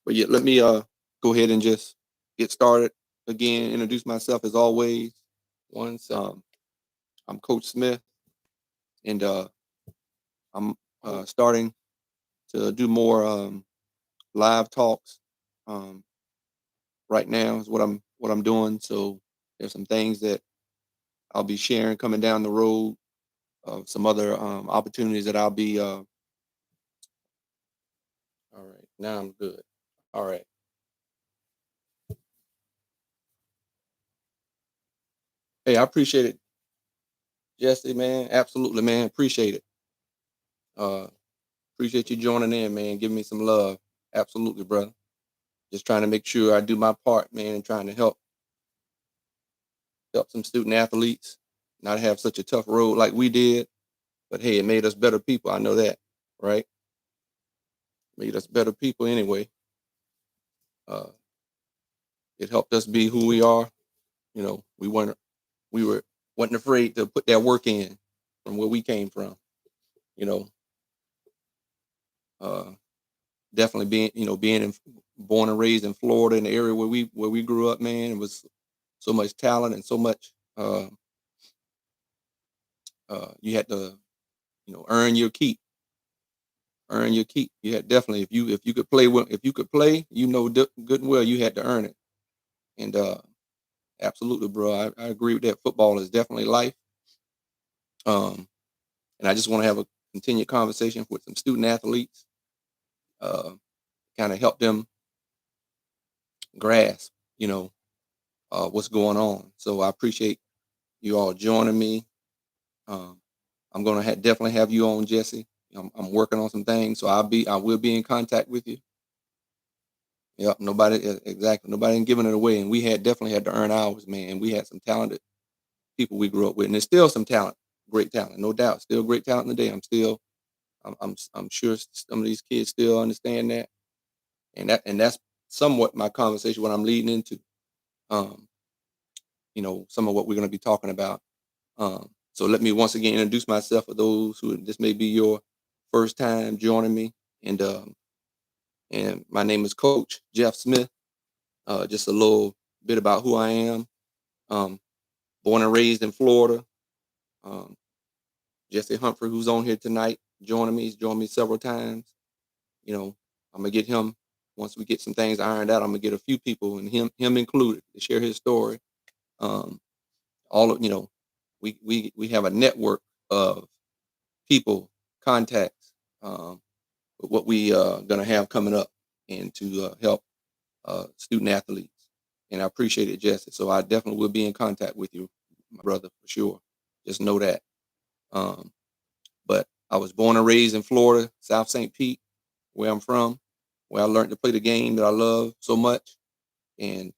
But yeah, let me go ahead and just get started again. Introduce myself as always. Once I'm Coach Smith, and I'm starting to do more live talks. Um, right now is what I'm doing. So there's some things that I'll be sharing coming down the road. Some other opportunities that I'll be. All right, now I'm good. All right. Hey, I appreciate it, Jesse, man. Absolutely, man. Appreciate it. Uh, Appreciate you joining in, man. Giving me some love. Absolutely, brother. Just trying to make sure I do my part, man, and trying to help some student athletes not have such a tough road like we did. But hey, it made us better people. I know that, right? Made us better people anyway. Uh, it helped us be who we are. We wasn't afraid to put that work in from where we came from. You know, uh, Definitely being born and raised in Florida in the area where we grew up, man. It was so much talent and so much. You had to earn your keep, earn your keep. You had definitely if you could play if you could play, good and well you had to earn it. And absolutely, bro, I agree with that. Football is definitely life. Um, and I just want to have a continued conversation with some student athletes, uh, kind of help them grasp, you know, what's going on. So I appreciate you all joining me. Um, I'm gonna definitely have you on, Jesse. I'm working on some things, so I will be in contact with you. Yep, exactly. Nobody ain't giving it away, and we had definitely had to earn ours, man. We had some talented people we grew up with, and there's still some talent, great talent, no doubt. Still great talent in the day. I'm sure some of these kids still understand that, and that's somewhat my conversation, what I'm leading into. Um, some of what we're going to be talking about. So let me once again introduce myself for those who this may be your first time joining me, and my name is Coach Jeff Smith. Just a little bit about who I am. Um, Born and raised in Florida. Um, Jesse Humphrey, who's on here tonight, joining me. He's joined me several times. You know, I'm gonna get him once we get some things ironed out. I'm gonna get a few people, and him included, to share his story. Um, all of we have a network of people, contacts, with what we gonna have coming up, and to help student athletes. And I appreciate it, Jesse. So I definitely will be in contact with you, my brother, for sure. Just know that. Um, but I was born and raised in Florida, South St. Pete, where I'm from, where I learned to play the game that I love so much. And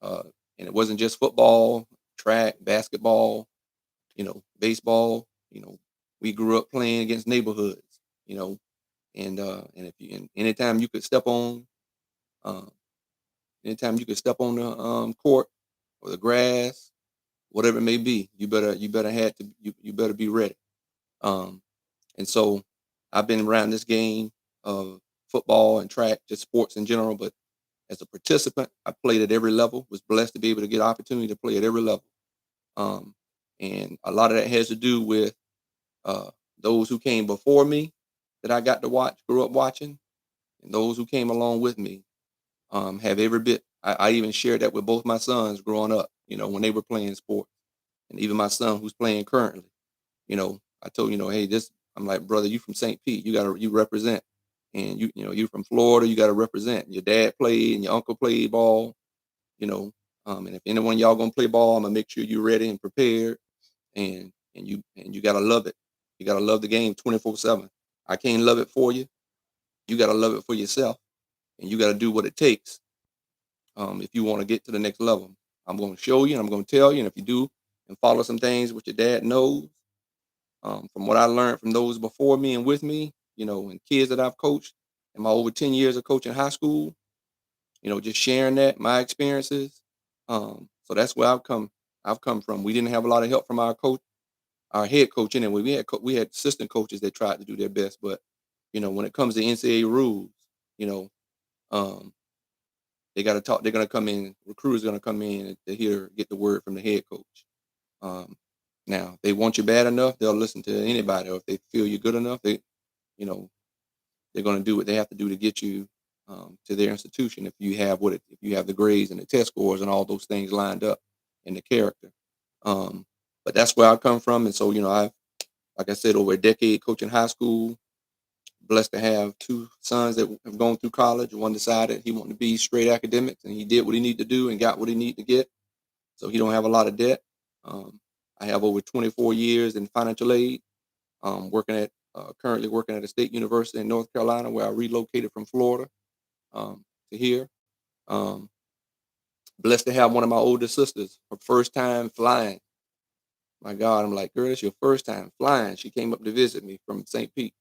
uh, and it wasn't just football, track, basketball, baseball. We grew up playing against neighborhoods. You know, and if you and um, anytime you could step on the court or the grass, whatever it may be, you better be ready. Um, and so I've been around this game of football and track, just sports in general. But as a participant, I played at every level. Was blessed to be able to get opportunity to play at every level. Um, and a lot of that has to do with uh, those who came before me that I got to watch, grew up watching, and those who came along with me have every bit. I even shared that with both my sons growing up, when they were playing sports, and even my son who's playing currently. I told hey, I'm like, brother, you from St. Pete, you represent, and you from Florida, you got to represent. Your dad played, and your uncle played ball, you know, and if anyone y'all gonna play ball, I'm gonna make sure you're ready and prepared, and you gotta love it. You gotta love the game 24/7. I can't love it for you. You gotta love it for yourself, and you gotta do what it takes if you want to get to the next level. I'm going to show you, and I'm going to tell you, and if you do and follow some things which your dad knows, from what I learned from those before me and with me, and kids that I've coached in my over 10 years of coaching high school, just sharing that, my experiences. So that's where I've come from. We didn't have a lot of help from our coach, our head coach, anyway. We had assistant coaches that tried to do their best, but when it comes to NCAA rules, you know, Um, they got to talk. They're going to come in. Recruiters going to come in to get the word from the head coach. Now, if they want you bad enough, they'll listen to anybody. Or if they feel you're good enough, you know, they're going to do what they have to do to get you to their institution. If you have the grades and the test scores and all those things lined up, and the character. But that's where I come from, and so like I said, over a decade coaching high school. Blessed to have two sons that have gone through college. One decided he wanted to be straight academics, and he did what he needed to do and got what he needed to get. So he don't have a lot of debt. I have over 24 years in financial aid. Currently working at a state university in North Carolina, where I relocated from Florida to here. Um, Blessed to have one of my older sisters, her first time flying. My God, I'm like, girl, it's your first time flying. She came up to visit me from St. Pete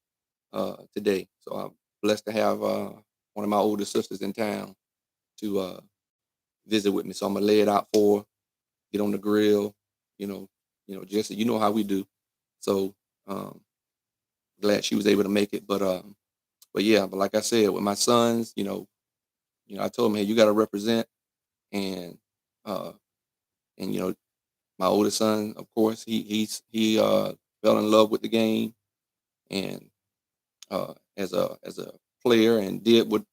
today. So I'm blessed to have one of my older sisters in town to visit with me. So I'm gonna lay it out for her, get on the grill, you know, Jesse, you know how we do. So um, glad she was able to make it. But yeah, but like I said, with my sons, I told them, hey, you got to represent, and uh, and my oldest son, of course, he fell in love with the game, and as a player, and did what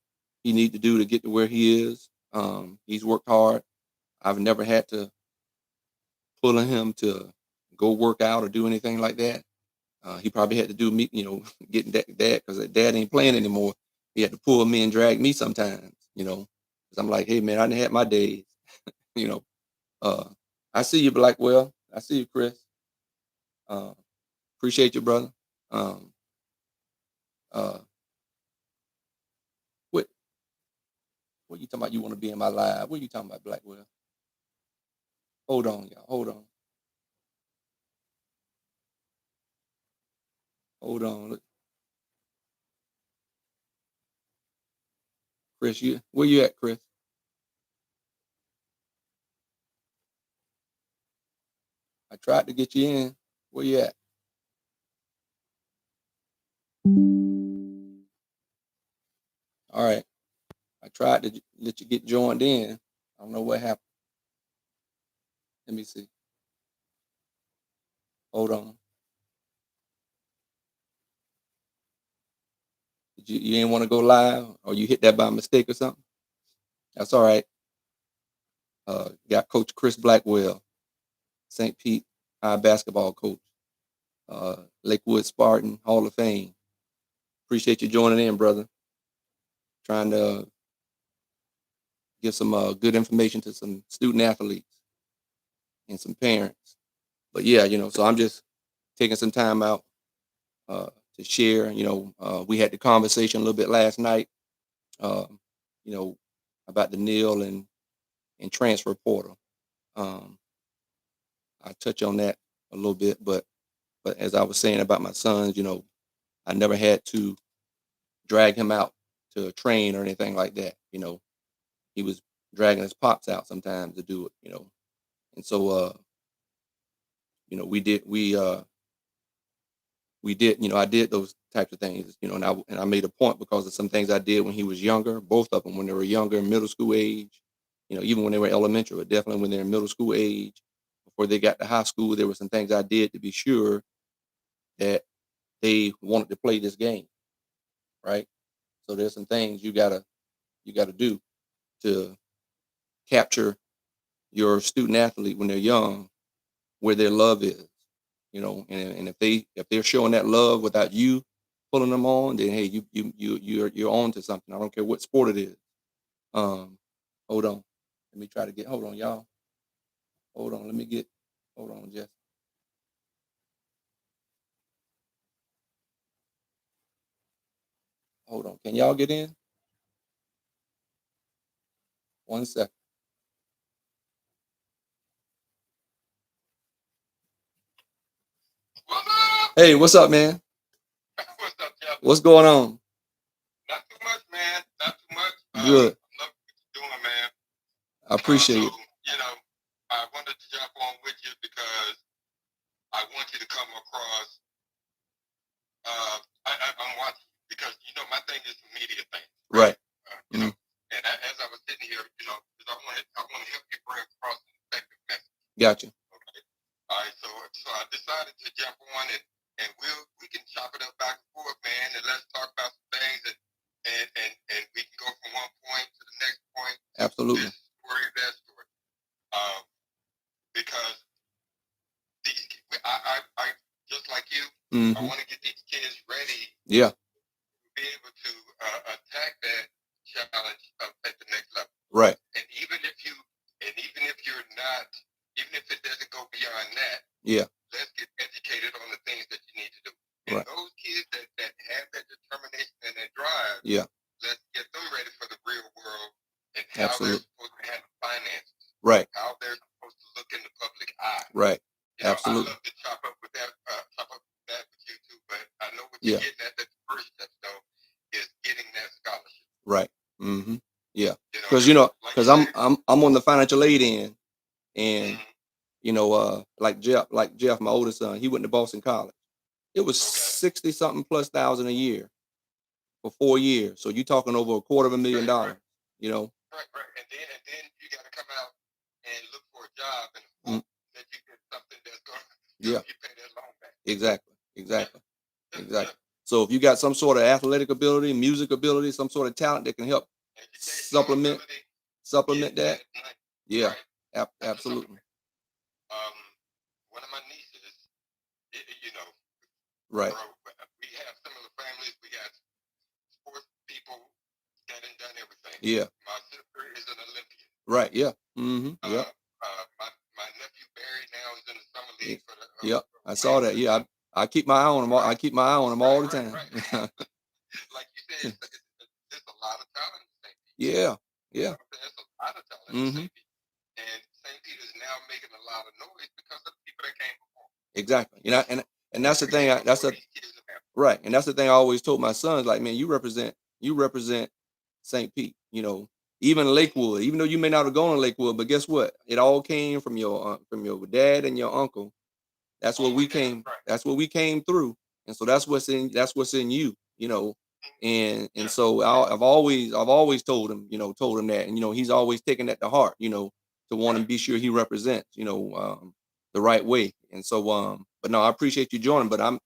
he needed to do to get to where he is. He's worked hard. I've never had to pull him to go work out or do anything like that. He probably had to do me, getting dad because dad ain't playing anymore. He had to pull me and drag me sometimes, because I'm like, hey man, I didn't have my days, you know. Uh, I see you, Blackwell. I see you, Chris. Uh, Appreciate you, brother. Um, uh, what what you talking about? You want to be in my live? What you talking about, Blackwell? Hold on, y'all. Hold on. Look, Chris, where you at, Chris? I tried to get you in. Where you at? All right. I tried to let you get joined in. I don't know what happened. Let me see. Hold on. You ain't want to go live, or you hit that by mistake or something? That's all right. Got Coach Chris Blackwell, St. Pete High basketball coach, Lakewood Spartan Hall of Fame. Appreciate you joining in, brother. Trying to give some good information to some student athletes and some parents. But yeah, so I'm just taking some time out to share. We had the conversation a little bit last night, um, you know, about the NIL and transfer portal. Um, I touch on that a little bit, but as I was saying about my sons, I never had to drag him out to train or anything like that. He was dragging his pops out sometimes to do it. And so we did, I did those types of things, and I made a point because of some things I did when he was younger, both of them when they were younger, middle school age, even when they were elementary, but definitely when they're in middle school age, before they got to high school, there were some things I did to be sure that they wanted to play this game, right? So there's some things you gotta do to capture your student athlete when they're young, where their love is, and if they're showing that love without you pulling them on, then hey, you're on to something. I don't care what sport it is. Um, Hold on, let me try to get. Hold on, y'all. Hold on, let me get. Hold on, Jess. Hold on, can y'all get in? 1 second. Hey, what's up, man? What's up, Jeff? What's going on? Not too much, man. Not too much. Good. I love what you're doing, man. I appreciate it. I wanted to jump on with you because I want you to come across. I'm watching because my thing is the media thing. Right. Absolutely. this story, that story, because these, I just like you, I Mm-hmm. want to get these kids ready Yeah. to be able to attack that challenge at the next level. Right. And even if you're not, even if it doesn't go beyond that, Yeah. let's get educated on the things that you need to do. And Right. those kids that have that determination and that drive, Yeah. let's get them ready for the real world and how Absolutely. they're supposed to handle finances, Right. how they're supposed to look in the public eye. Right. You know, Absolutely. I love to chop up with that with you too, but I know what Yeah. you're getting at. That first step though is getting that scholarship. Right. Mm-hmm. Yeah. You know, Because like because you said, I'm on the financial aid end, and mhm, like Jeff, my oldest son, he went to Boston College. It was okay, 60 something plus thousand a year for 4 years. So you're talking over $250,000. right. Right. And then you got to come out and look for a job and Mm, hope that you get something that's going to yeah. help you pay that loan back. Exactly. Yeah, Exactly. yeah, Exactly. yeah. So if you got some sort of athletic ability, music ability, some sort of talent that can help Educational supplement ability, supplement yeah, that, and money, yeah, right? That's a absolutely. supplement. One of my nieces, you know, Right. we have similar families. We got sports people that ain't done everything. Yeah. My sister is an Olympian. Right. Yeah. Mm-hmm. Yep. My nephew Barry now is in the summer league for the Yep. I saw that. Yeah. I keep my eye on them. I keep my eye on them all the time. Like you said, there's a lot of talent in St. Pete. Yeah. Yeah. There's a lot of talent in Mm-hmm. St. Pete. And St. Pete is now making a lot of noise because of the people that came before. Exactly. And that's the thing. That's the These kids have. right. And that's the thing I always told my sons. Like, man, you represent St. Pete. Even Lakewood. Even though you may not have gone to Lakewood, but guess what? It all came from your dad and your uncle. That's Oh what my we God, came. right. That's what we came through. And so that's what's in you. And Yeah. so I've always told him that, and he's always taken that to heart. To want to Right. be sure he represents. The right way. And so, but no, I appreciate you joining. But I'm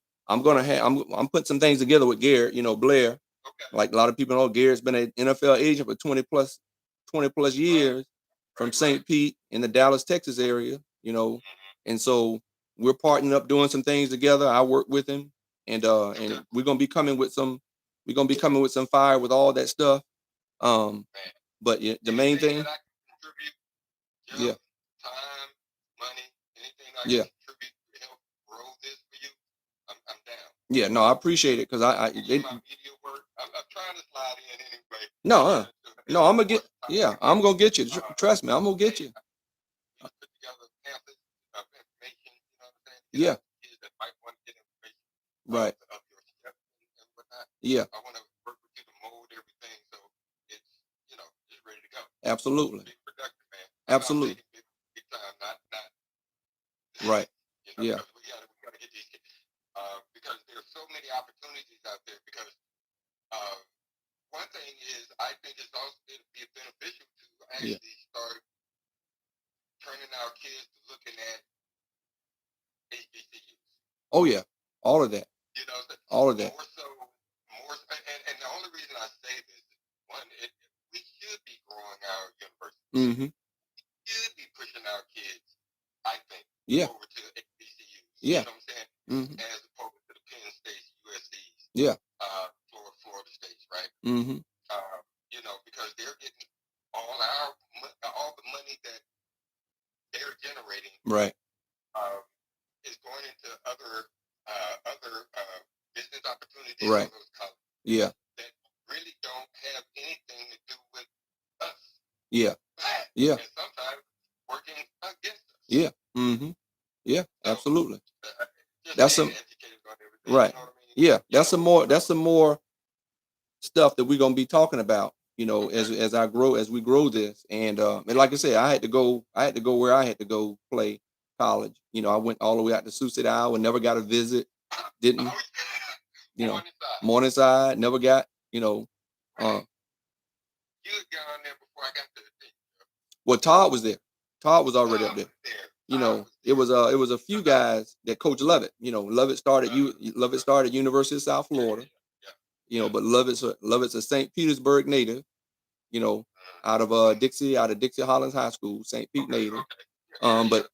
putting some things together with Garrett. Blair. Okay. Like a lot of people know, Garrett's been an NFL agent for 20 plus years from Right. St. Pete in the Dallas, Texas area. Mhm. And so we're partnering up doing some things together. I work with him, and Okay. we're gonna be coming with some fire with all that stuff. Man, But the main anything thing, that I can contribute, Jeff, yeah, time, money, anything I yeah, can contribute to help grow this for you, I'm down. yeah. No, I appreciate it because My media work, I'm trying to slide in anyway. no, To no, I'm gonna support get, yeah, I'm gonna get you. Trust me, I'm gonna get you. need to put together pamphlets of information, you know what I'm saying? Yeah, Kids that might want to get information right. of your steps and whatnot. Yeah, I want to work with you to mold everything so it's, it's ready to go. absolutely, Be productive, man. absolutely, I'm thinking big time, not right. Yeah, because we gotta get these kids. Because there's so many opportunities out there. Because one thing is, I think it's also it'd be beneficial to yeah. actually start turning our kids to looking at HBCUs. Oh yeah, all of that, all of that. And the only reason I say this is one, we should be growing our university. Mm-hmm. We should be pushing our kids, I think, Yeah, over to HBCUs. yeah. You know what I'm saying? Mm-hmm. As opposed to the Penn States, USC's, Yeah. Florida States, right? Mm-hmm. Because they're getting all the money that they're generating, Right. is going into other business opportunities Right. for those colleges. Yeah. That really don't have anything to do with us. Yeah. Yeah. And sometimes working against us. Yeah. Mm-hmm. Yeah. So, absolutely. That's some educated on everything. Right. You know what I mean? Yeah. That's some more stuff that we're gonna be talking about. Okay. As we grow this, and like I said, I had to go where I had to go play college. I went all the way out to Sioux City, Iowa, never got a visit. Didn't Morningside, never got. Right. You had gone there before I got there. Well, Todd was there. Todd was already up there. Todd was It was a few guys that Coach Lovett. Lovett started University of South Florida. Yeah. But Lovett's a St. Petersburg native. out of Dixie Hollins High School, St. Pete native. Okay.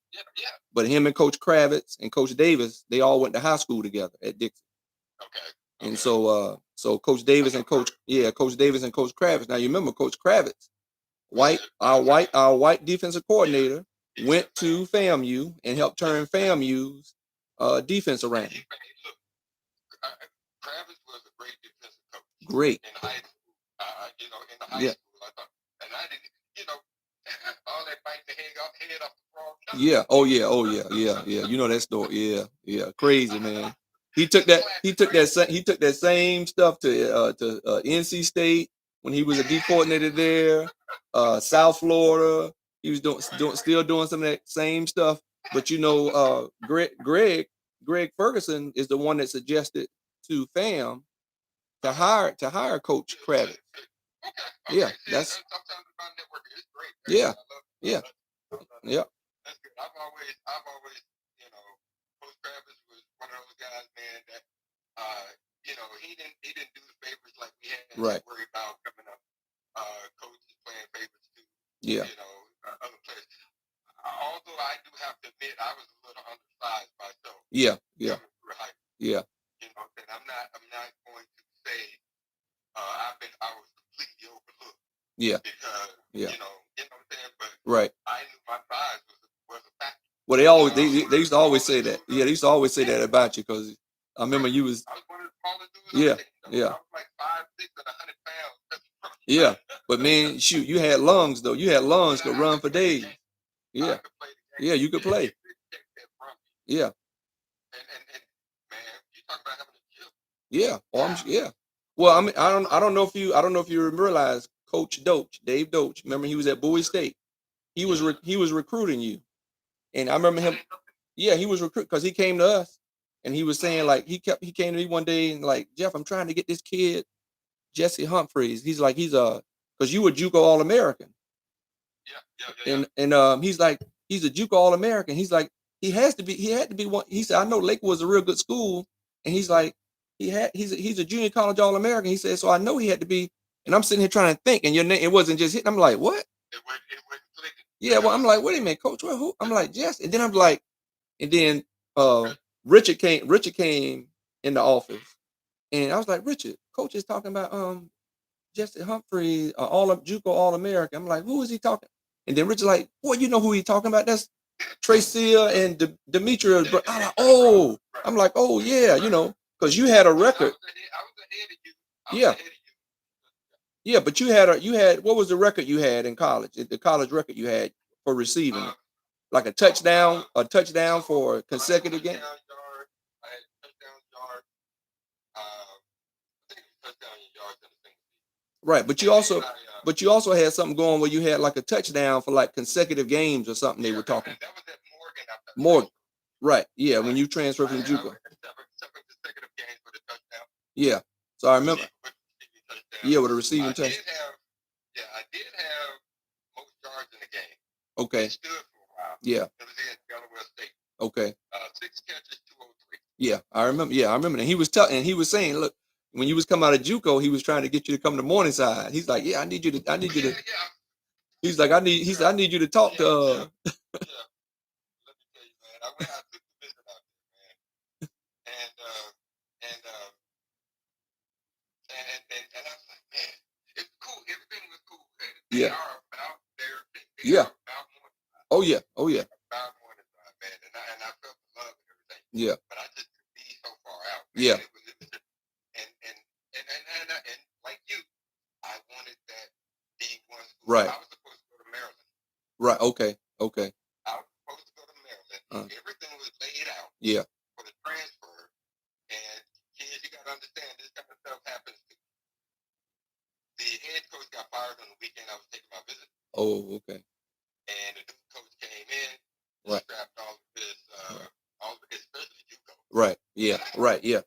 But him and Coach Kravitz and Coach Davis, they all went to high school together at Dixie. Okay. And so Coach Davis and Coach Davis and Coach Kravitz. Now you remember Coach Kravitz, our white defensive coordinator, went to FAMU and helped turn FAMU's defense around. Look, Kravitz was a great defensive coach. Great. In high school, in the high school, I thought, and I didn't, all that biting the head off the frog. Yeah. Oh yeah. You know that story. Yeah. Crazy, man. He took that same stuff to NC State when he was a D coordinator there. South Florida, he was still doing some of that same stuff. But Greg Ferguson is the one that suggested to FAM to hire Coach Kravitz. Okay. Yeah, that's sometimes about networking. It's great. Yeah. Yeah. Yeah. That's good. I've always, Coach Kravitz was one of those guys, man, that he didn't do the favorites like we had to worry about coming up. Coaches playing favorites too. Yeah. Other players. Although I do have to admit, I was a little undersized myself. Yeah. And I'm not going to say I was completely overlooked. Yeah. Because yeah. You know what I'm saying? But right. I knew my size was a factor. Well, they used to always say that. Yeah, they used to always say that about you because I remember you was. I was one of the smallest dudes. Yeah. I was like 5'6" and 100 pounds. Yeah, but man, shoot, you had lungs though. You had lungs to run for days. Yeah. Yeah, you could play. Yeah. And man, you talk about having a gym. Yeah. Yeah. Well, I mean, I don't know if you realize Coach Doach, Dave Doach. Remember, he was at Bowie State. He was recruiting you, and I remember him. Yeah, he was recruiting because he came to us, and he was saying like he came to me one day and like, Jeff, I'm trying to get this kid, Jesse Humphreys. He's like because you were JUCO All-American. Yeah. And he's like, he's a JUCO All-American. He's like, he had to be one. He said, I know Lakewood was a real good school, and he's like, he's a junior college All-American. He said, so I know he had to be. And I'm sitting here trying to think, and your name, it wasn't just hitting. I'm like, what? It wasn't clicking. Yeah, well, I'm like, wait a minute, Coach. Well, who? I'm like, Jesse. And then I'm like, and then Richard came in the office, and I was like, Richard, Coach is talking about Jesse Humphrey, JUCO All-American. I'm like, who is he talking? And then Richard's like, boy, you know who he's talking about? That's Tracy and Demetria. I'm like, oh, yeah, because you had a record. I was ahead of you. Yeah. Yeah, but you had what was the record you had in college? The college record you had for receiving, like a touchdown for consecutive games. I had touchdown yards. I think touchdown yards in the single season. Right, but you also had something going where you had like a touchdown for like consecutive games or something. They were talking. And that was at Morgan. Right. Yeah, when you transferred from JUCO. 7 consecutive games for the touchdown. Yeah. So I remember. Yeah, with a receiving touchdown. I did have most yards in the game. Okay. It stood for a while. Yeah. It was in Delaware State. Okay. 6 catches, 203. Yeah, I remember. Yeah, I remember. And he was saying, look, when you was coming out of JUCO, he was trying to get you to come to Morningside. He's like, yeah, I need you to. Yeah. He's like, I need you to talk to. Yeah. Let me tell you, man. I took the visit out there, man. And I was like, man, it's cool. Everything was cool. They are about their thing. They are about Morningside. Oh yeah. About Morningside, man. And I felt the love and everything. Yeah. But I just could be so far out. Man. Yeah. It was just, and like you, I wanted that D1 school. Right. I was supposed to go to Maryland. Right. Okay. I was supposed to go to Maryland. Everything was laid out. Yeah. For the transfer. And kids, you gotta understand this kind of stuff happens too. The head coach got fired on the weekend I was taking my visit. Oh, okay. And the new coach came in, strapped all of his, especially JUCO. Right. Yeah. Right. Yeah.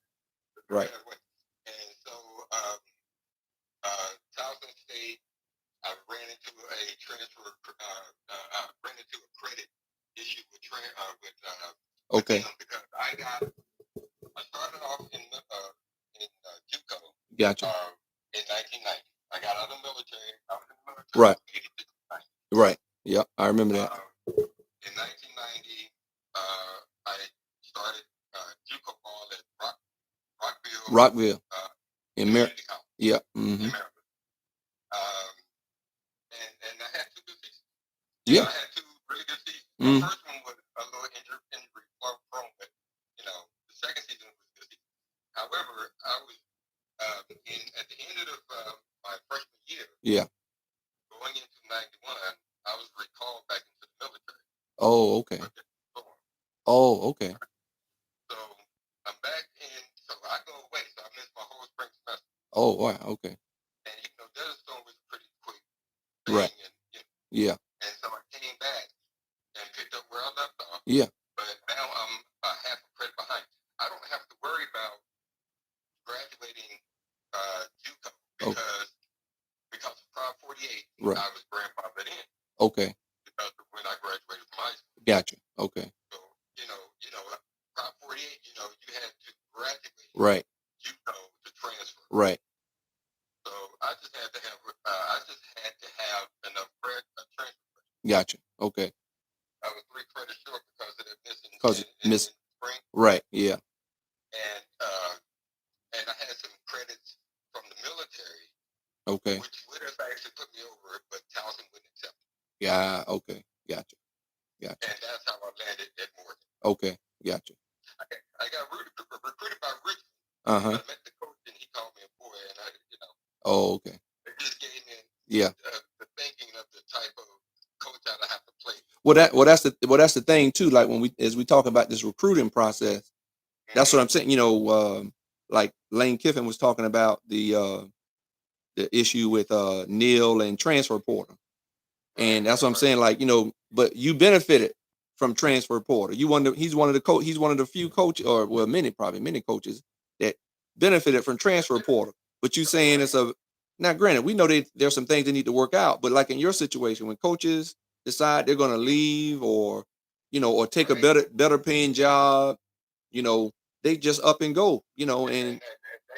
Right. And so, Towson State, I ran into a transfer. I ran into a credit issue with okay. them because I started off in JUCO. Gotcha. In 1990, I got out of the military. I was in the military Right. 86, Right. Yeah, I remember that. in 1990, I started JUCO ball at Rockville Rockville in Mar. Community College Yeah. in Mm-hmm. Maryland. And I had 2 good seasons. Yeah. I had 2 really good seasons. Mm. My first one was a little injury prone, but the second season was a good season. However, I was at the end of my freshman year, Yeah. going into 91, I was recalled back into the military. Oh, okay. for different storm. Oh, okay. So I'm back in. So I go away. So I missed my whole spring semester. Oh, wow. Okay. And Desert Storm was a pretty quick thing. Right. And Yeah. and so I came back and picked up where I left off. Yeah. But now I'm a half a credit behind. I don't have to worry about graduating JUCO because of Prop 48. Right. I was grandfathered in Okay. because of when I graduated from high school. Gotcha. Okay. So Prop 48. You had to graduate Right. JUCO to transfer. Right. So I just had to have enough transfer. Gotcha. Okay. I was 3 credits short because of that missing. Because in spring. Right. Yeah. And I had some credits from the military. Okay. Which would have actually put me over it, but Towson wouldn't accept it. Yeah. Okay. Gotcha. And that's how I landed at Morgan. Okay. Gotcha. I got recruited by Richmond. Uh huh. I met the coach and he called me a boy, and Oh, okay. it just gave me the thinking of the type of coach I'd have to play. That's the thing too. Like as we talk about this recruiting process, that's what I'm saying. Like Lane Kiffin was talking about the issue with Neil and transfer portal, and that's what I'm saying. Like but you benefited from transfer portal. He's one of the few coaches, or well, many coaches that benefited from transfer portal. But you saying now granted, we know there's some things they need to work out, but like in your situation, when coaches decide they're going to leave or take a better paying job, they just up and go, and that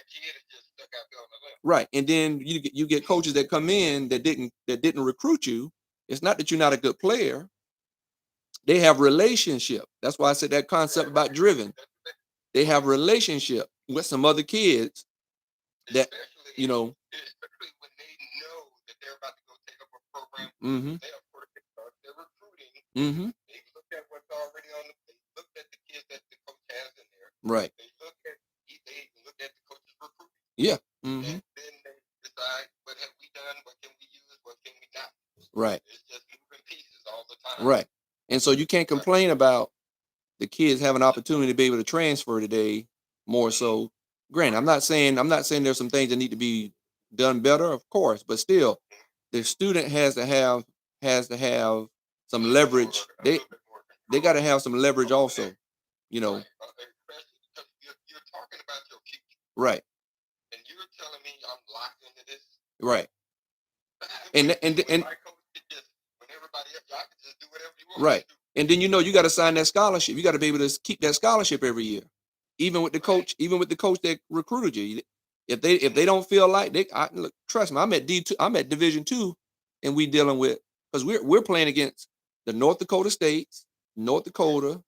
kid is just stuck out there on the limb. Right. And then you get coaches that come in that didn't recruit you. It's not that you're not a good player. They have relationship. That's why I said that concept about driven. They have relationship with some other kids that especially when they know that they're about to go take up a program. Mm-hmm. They of course start their recruiting. Mm-hmm. They look at what's already they look at the kids that the coach has in there. Right. They look at the coach's recruiting. Yeah. Mm-hmm. And then they decide what have we done, what can we use, what can we not. Right. It's just moving pieces all the time. Right. And so you can't complain about the kids having an opportunity to be able to transfer today more so. Granted, I'm not saying there's some things that need to be done better, of course, but still the student has to have some leverage. They got to have some leverage also, Right. Especially because you're talking about your future. Right. And you're telling me I'm locked into this. Right. And my coach could just, when everybody else, y'all can just do whatever you want. Right. And then you got to sign that scholarship. You got to be able to keep that scholarship every year, even with the coach that recruited you. If they don't feel like look, trust me, I'm at D2, I'm at Division II, and we dealing with, because we're playing against the North Dakota States, North Dakota,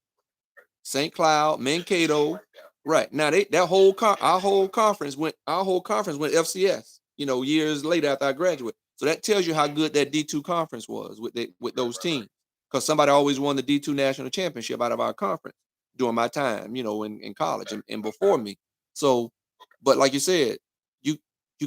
St. Cloud, Mankato. Right now, our whole conference went FCS. Years later after I graduated. So that tells you how good that D2 conference was with those teams. Because somebody always won the D2 national championship out of our conference during my time, in college and before me. So, but like you said, you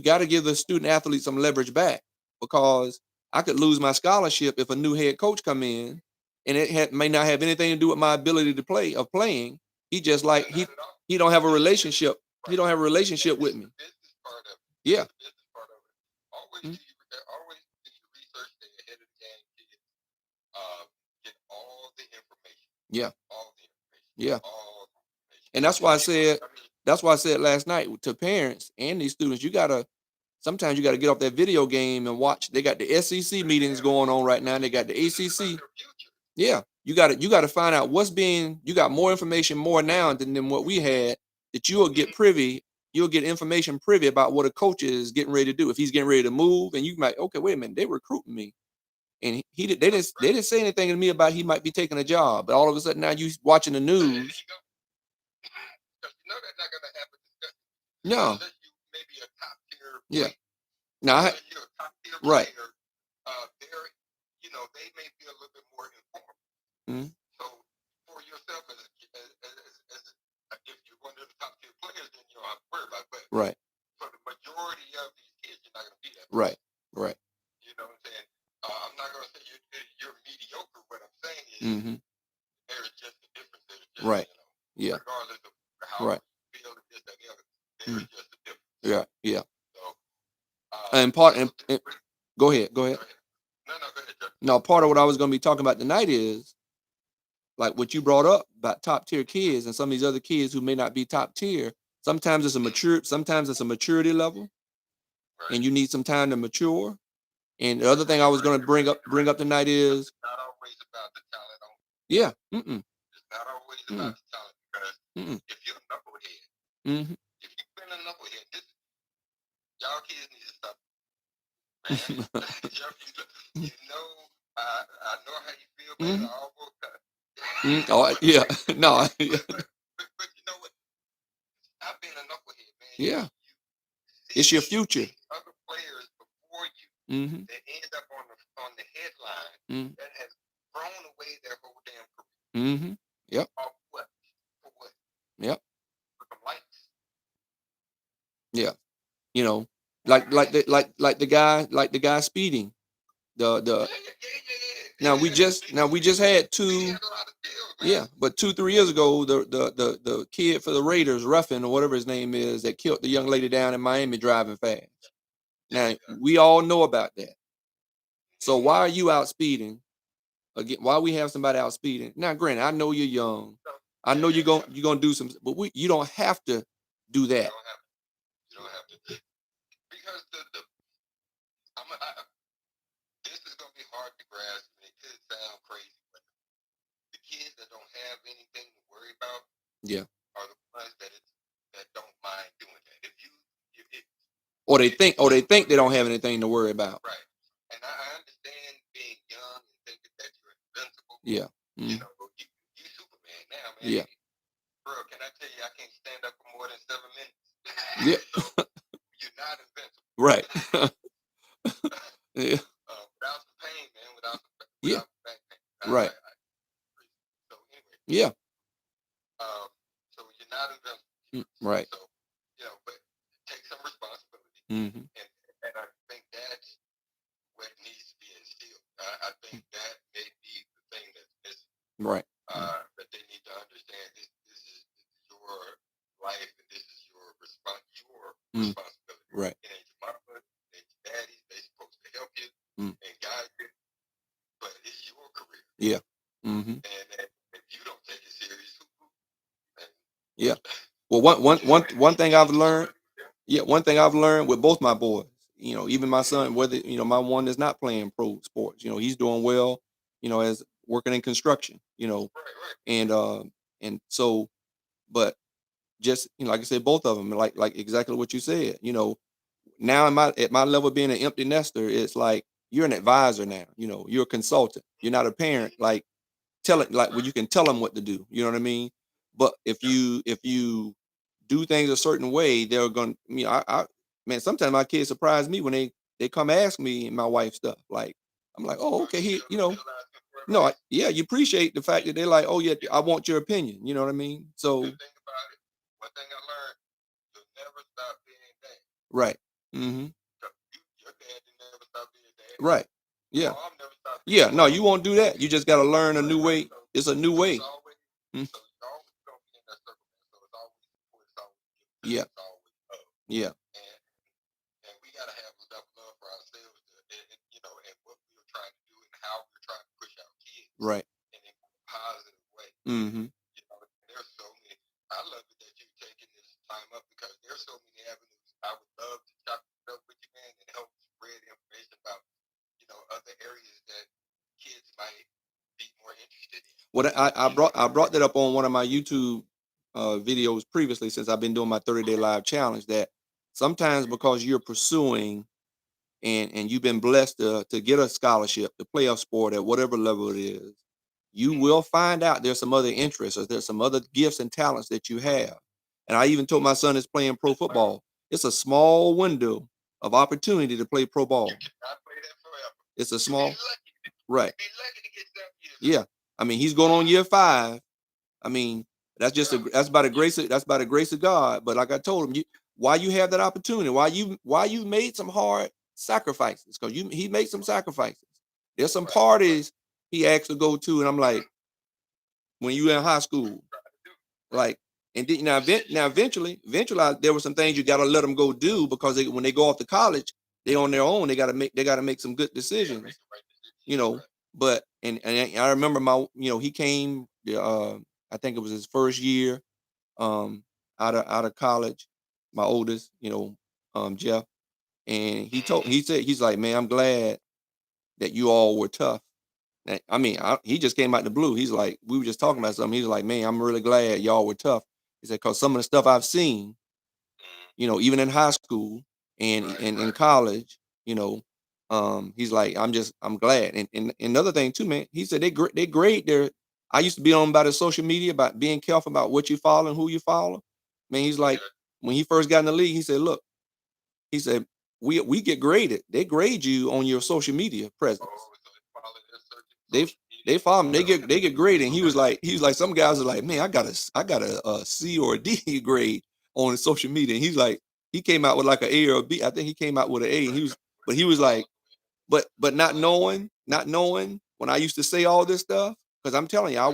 got to give the student athlete some leverage back, because I could lose my scholarship if a new head coach come in, and it may not have anything to do with my ability to playing. He just like he don't have a relationship. He don't have a relationship with me. Yeah. Always do your research, stay ahead of the game, kids. Get all the information. Yeah. All the information. Yeah. All the information. And that's why I said last night to parents and these students, sometimes you got to get off that video game and watch. They got the SEC meetings going on right now. They got the ACC. Yeah. You got to find out you got more information more now than what we had, that you will get privy you'll get information privy about what a coach is getting ready to do. If he's getting ready to move, and you might, okay, wait a minute, they recruiting me, and they didn't say anything to me about he might be taking a job, but all of a sudden now you watching the There you news. go. Because you know that's not going to happen. No, Unless you maybe a top tier yeah. player. Now, Unless you're a top tier right. player, they're, you know, they may be a little bit more informed. Mhm. So for yourself, if you're one of the top tier players, then you don't have to worry about it. But Right, for the majority of these kids, you're not going to be that. right, right. You know what I'm saying? I'm not going to say you're mediocre. What I'm saying is Mm-hmm. there's just a difference. There's just, Right. you know, Yeah. regardless of how Right. you feel and this, that, and the other, there's just a difference. Yeah. Yeah. So, And part and go ahead. Go ahead. No, go ahead, Jeff. Now, part of what I was going to be talking about tonight is like what you brought up about top tier kids and some of these other kids who may not be top tier. Sometimes it's a maturity level, Right. and you need some time to mature. And the other thing I was going to bring up tonight is It's not always about the talent only. yeah. It's not always about the talent, because if you're a knucklehead, Mm-hmm. if you've been a knucklehead, y'all kids need to stop. Man, you know, I know how you feel, man. I almost cut. Oh yeah, no. But you know what? I've been a knucklehead, man. Yeah, it's your future. Other players before you that end up on the headline that has thrown away their whole damn career. Yep. For what? Yep. For some likes. Yeah. You know, like the guy speeding. Now we just had two. Yeah, but 2-3 years ago, the kid for the Raiders, Ruffin or whatever his name is, that killed the young lady down in Miami driving fast. Now we all know about that. So why are you out speeding? Again, why we have somebody out speeding? Now, granted, I know you're young. I know you're gonna do some, but you don't have to do that. You don't have to. Because this is gonna be hard to grasp, and it could sound crazy, but the kids that don't have anything to worry about, are the ones that don't mind doing that. Or they think they don't have anything to worry about. Right. And I understand being young and thinking that you're invincible. Yeah. You know, you Superman now, man. Yeah. Bro, can I tell you, I can't stand up for more than 7 minutes. Yeah. So you're not invincible. Right. Yeah. Without the pain, man. Without the back pain. Right. So anyway. Yeah. So you're not invincible. Right. So, you know, but take some responsibility. And I think that's what needs to be instilled. I think that may be the thing that's missing. Right. That they need to understand this is your life, and this is your responsibility. Right. It ain't your mama, it ain't your daddy. They're supposed to help you and guide you, but it's your career. Yeah. And if you don't take it serious, yeah. Well, one thing I've learned. Yeah, one thing I've learned with both my boys, you know, even my son, whether, you know, my one is not playing pro sports, you know, he's doing well, you know, as working in construction, you know, and so, but just, you know, like I said, both of them, like exactly what you said, you know, now at my level being an empty nester, it's like you're an advisor now, you know, you're a consultant, you're not a parent, like where you can tell them what to do, you know what I mean? But if you do things a certain way, they're going to, you know, man, sometimes my kids surprise me when they come ask me and my wife stuff. Like, I'm like, oh, okay, you know, no, yeah, you appreciate the fact that they're like, oh yeah, I want your opinion. You know what I mean? So, one thing I learned, you'll never stop being dad. Right. Your dad didn't never stop being dad. Right. Yeah. Mom never stopped. Yeah. No, you won't do that. You just got to learn a new way. It's a new way. Yeah. Yeah. And we gotta have enough love for ourselves, you know, and what we're trying to do and how we're trying to push our kids, right, in a positive way. You know, there's so many. I love it that you're taking this time up, because there's so many avenues. I would love to chop it up with you, man, and help spread information about, you know, other areas that kids might be more interested in. Well, I brought that up on one of my YouTube videos previously, since I've been doing my 30-day live challenge, that sometimes because you're pursuing and you've been blessed to get a scholarship to play a sport at whatever level it is, you will find out there's some other interests or there's some other gifts and talents that you have. And I even told my son is playing pro football. It's a small window of opportunity to play pro ball. It's a small, right? Yeah, I mean, he's going on year 5. I mean, that's by the grace of God. But like I told him, why you have that opportunity, why you made some hard sacrifices, because he made some sacrifices. There's some parties he asked to go to, and I'm like, when you in high school, like, and then, now eventually, there were some things you got to let them go do, because when they go off to college, they on their own. They got to make some good decisions, you know. But and I remember he came. I think it was his first year out of college, my oldest, Jeff, and he said, he's like, man, I'm glad that you all were tough. I mean, he just came out the blue. He's like, we were just talking about something. He's like, man, I'm really glad y'all were tough. He said, because some of the stuff I've seen, even in high school and in college, he's like, I'm glad. And another thing too, man, he said they grade their. I used to be on about the social media about being careful about what you follow and who you follow. Man, he's like, when he first got in the league, he said, look, he said, we get graded. They grade you on your social media presence. They follow them. They get graded. And he was like, some guys are like, man, I got a C or a D grade on social media. And he's like, he came out with like an A or a B. I think he came out with an A. And he was like, but not knowing when I used to say all this stuff, because I'm telling you, I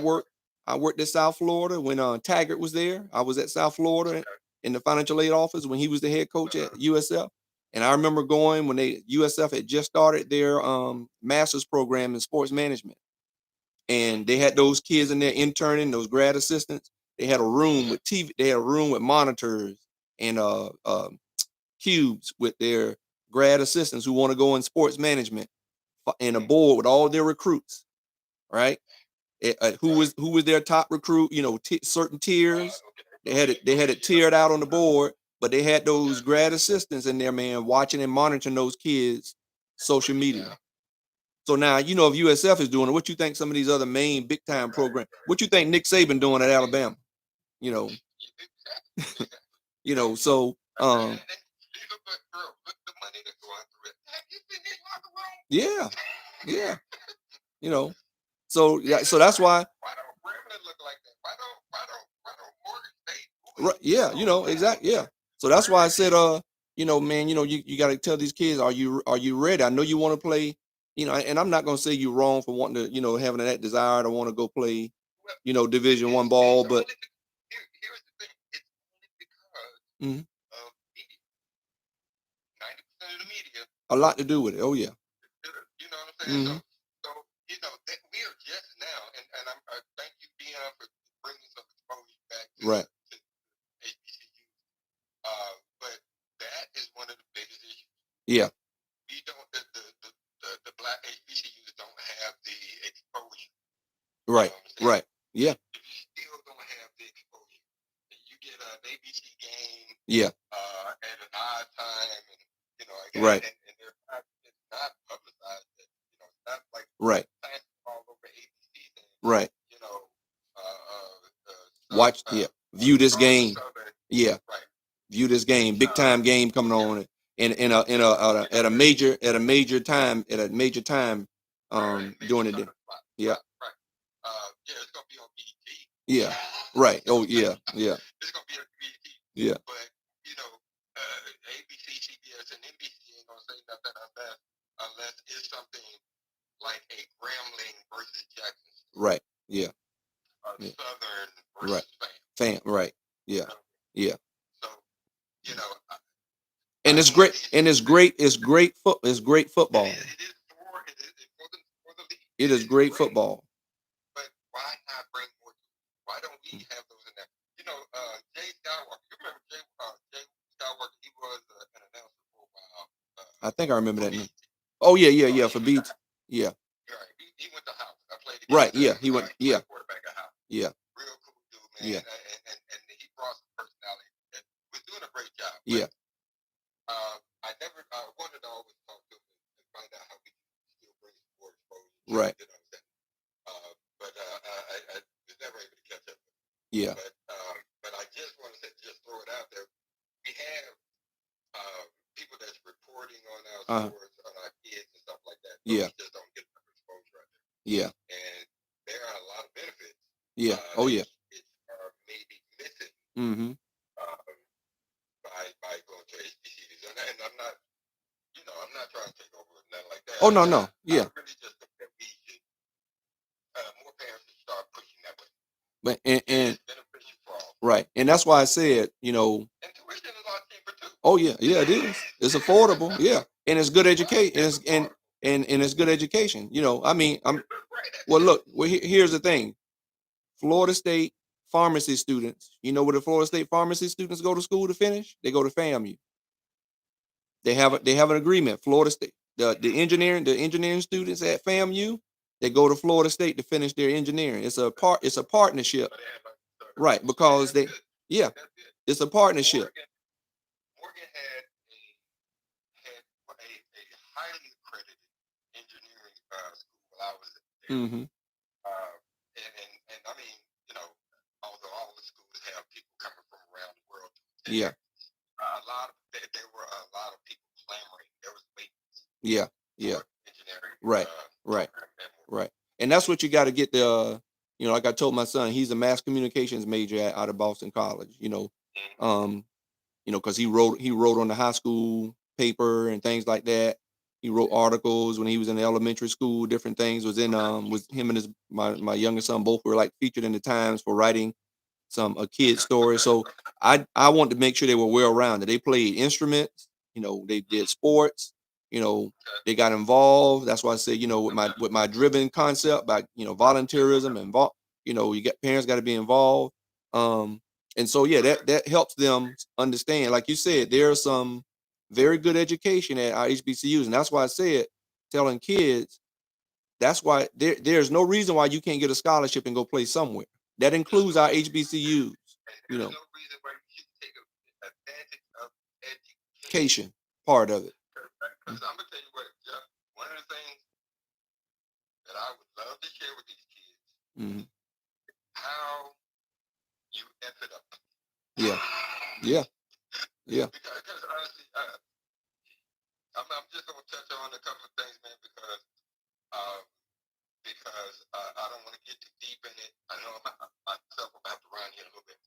worked at South Florida when Taggart was there. I was at South Florida in the financial aid office when he was the head coach at USF. And I remember going when USF had just started their master's program in sports management. And they had those kids in there interning, those grad assistants. They had a room with TV. They had a room with monitors and cubes with their grad assistants who want to go in sports management, and a board with all their recruits, right? Who was their top recruit? Certain tiers. They had it tiered out on the board, but they had those grad assistants in there, man, watching and monitoring those kids' social media. So now, if USF is doing it, what you think some of these other main big time programs? What you think Nick Saban doing at Alabama? So yeah. So that's why. Right, yeah, exactly, yeah. So that's why I said, man, you got to tell these kids, are you ready? I know you want to play, and I'm not gonna say you're wrong for wanting to, having that desire to want to go play, Division I ball, but here's the thing, it's only because of media. 90% of the media, a lot to do with it. Oh yeah. You know what I'm saying? Mm-hmm. So we are just now, and I thank you, Dion, for bringing some exposure back to, right, to HBCUs. But that is one of the biggest issues. Yeah. We don't. The black HBCUs don't have the exposure. Right. Right. Yeah. If you still don't have the exposure, you get an ABC game. Yeah. At an odd time, and right. And it's not publicized. It's not like right. All over ABC. Right. Watch. Yeah. View this game. Yeah. Right. View this game. Big time game coming on, and at a major time during the day. Yeah. Right. Yeah, it's gonna be on BET. Yeah. Right. Oh yeah. Yeah. It's gonna be on BET. Yeah. But ABC, CBS, and NBC ain't gonna say nothing unless it's something like a Grambling versus Jackson. Right. Yeah. Southern versus right. Fan. Right. Yeah. Yeah. So and it's great. And it's great. It's great football. It is great football. But why not bring more? Why don't we have those in there? Jay Skywalker. You remember Jay Skywalker? He was an announcer for a while. I think I remember that name. Oh yeah. For Beats. Yeah. Right. He went to Howard. I played. Right. Yeah. He went. Yeah. Quarterback at Howard. Yeah. Real cool dude, man. Yeah. And Yeah. I wanted to always talk to him and find out how we can still bring sports exposure. Right. You know what I'm saying? But I was never able to catch up. Yeah. But I just want to say, just throw it out there. We have people that's reporting on our sports, on our kids and stuff like that. Yeah. We just don't get enough exposure right there. Yeah. And there are a lot of benefits. Yeah. Oh yeah. Kids are maybe missing. Mm-hmm. By going to HBCUs, and I'm not, I'm not trying to take over or nothing like that. Oh no. Yeah. I really just think that we should, more parents should start pushing that way. But and it's beneficial for all. Right, and that's why I said, and tuition is a lot cheaper too. Oh yeah, it is. It's affordable, yeah, and it's good education, and it's good education. I mean, look. Here's the thing: Florida State pharmacy students. You know where the Florida State pharmacy students go to school to finish? They go to FAMU. They have an agreement. Florida State, the engineering students at FAMU, they go to Florida State to finish their engineering. It's a partnership, right? Because it's a partnership. Morgan had a highly accredited engineering school while I was there. Mm-hmm. And I mean, although all the schools have people coming from around the world. Yeah. There were a lot of people clamoring. There was waiting. Yeah. Engineering. Right. And that's what you got to get like I told my son, he's a mass communications major out of Boston College, because he wrote on the high school paper and things like that. He wrote articles when he was in elementary school, different things was him and my youngest son, both were like featured in the Times for writing a kid story. So I wanted to make sure they were well-rounded. They played instruments, they did sports, they got involved. That's why I say, with my driven concept by, volunteerism and parents got to be involved. And so, yeah, that helps them understand. Like you said, there's some very good education at our HBCUs. And that's why I said, telling kids, that's why there's no reason why you can't get a scholarship and go play somewhere. That includes our HBCUs. There's no reason why you should take advantage of education part of it. Because I'm going to tell you what, Jeff, one of the things that I would love to share with these kids, how you F it up. Yeah. Because honestly, I'm just going to touch on a couple of things, man, because I don't want to get too deep in it. I know myself about to run here a little bit,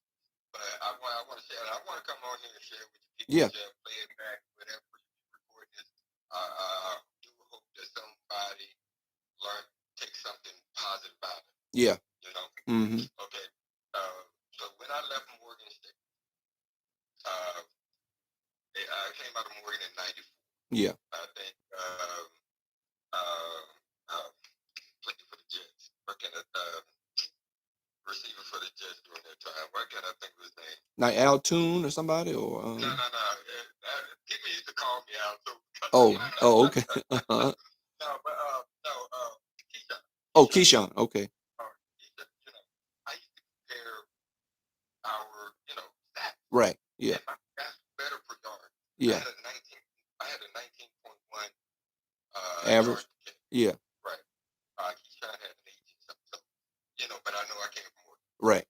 but I want to share it. I want to come on here and share with you people. Yeah. Play it back, whatever you record this. I do hope that somebody take something positive out of it. Yeah. Okay. So when I left Morgan State, I came out of Morgan in '94. Yeah. I think playing for the Jets, working at receiver for the Jets during that time. What can I think of his name? Like Al Toon or somebody, or No. People used to call me Al Toon. Okay. Keyshawn. Oh, Keyshawn. Okay. I used to compare our, stats. Right. Yeah. That's better per yard. Yeah. I had a 19.1 average. Yeah. Right. Keyshawn had an 18 something. So, but I know I came from more. Right.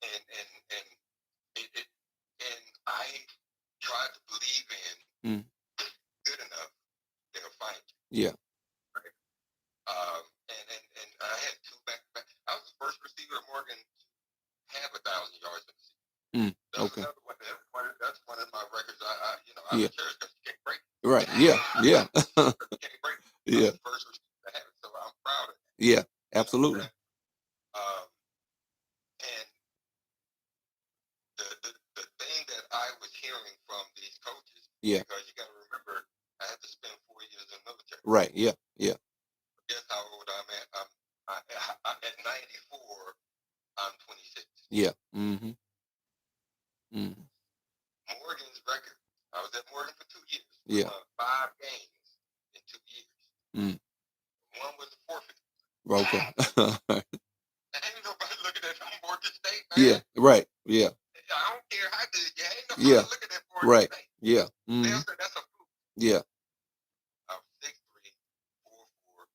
And I tried to believe in good enough, they'll find you. Yeah. Right. And I had two back-to-back. I was the first receiver at Morgan to have 1,000 yards in the season. Okay. That's one of my records. I cherish because you can't break it. Right. Yeah. You can't break it. Yeah. I was the first receiver to have it, so I'm proud of it. Yeah. Absolutely. And the thing that I was hearing from these coaches, because you got to remember, I had to spend 4 years in the military. Right. Yeah. Guess how old I'm at? I'm at 94. I'm 26. Yeah. Morgan's record. I was at Morgan for 2 years. Yeah. 5 games in 2 years. One was a forfeit. Okay. Ain't nobody looking at Morgan State, man. Yeah. Right. Yeah. I don't care how good you ain't nobody looking at Morgan Mhm. That's a proof. Yeah. 6'3", 4'4",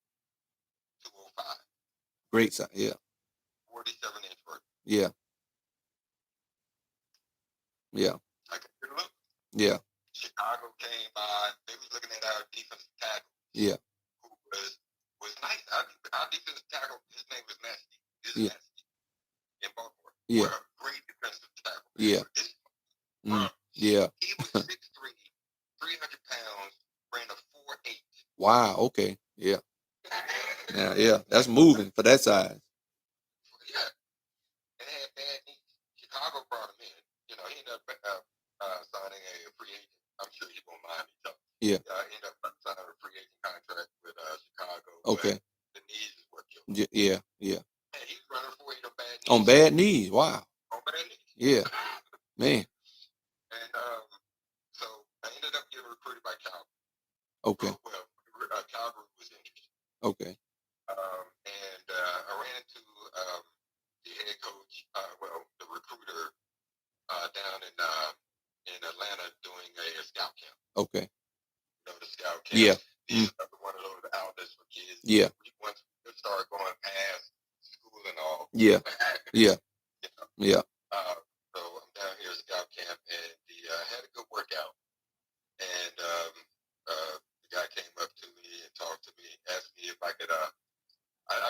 205. Great size. Yeah. 47-inch vert. Yeah. Yeah. I can look. Yeah. Chicago came by. They was looking at our defensive tackle. Yeah. Who was nice. Our defensive tackle, his name was Nasty. Yeah. Nasty in Baltimore. Yeah. We're a great defensive tackle. Yeah. Yeah. He was 6'3", 300 pounds, ran a 4.8. Wow. Okay. Yeah. Yeah. That's moving for that size. Yeah. And had bad knees. Chicago brought him in. You know, he ended up signing a free agent. I'm sure he won't mind me telling. Yeah. He ended up signing a free agent contract with Chicago. Okay. The knees is what killed him. Yeah. Yeah. And he's running 4.8 on bad knees. On bad knees. Wow. On bad knees. Yeah. Man. And so I ended up getting recruited by Calgary. Okay. Well, Calgary was interested. Okay. And I ran into the head coach, the recruiter down in Atlanta doing a scout camp. Okay. You know, the scout camp. Yeah. One of those outlets for kids. Yeah. Once we started going past school and all. Yeah. Yeah. You know? Yeah. So I'm down here at scout camp, and had a good workout. And the guy came up to me and talked to me, asked me if I could. I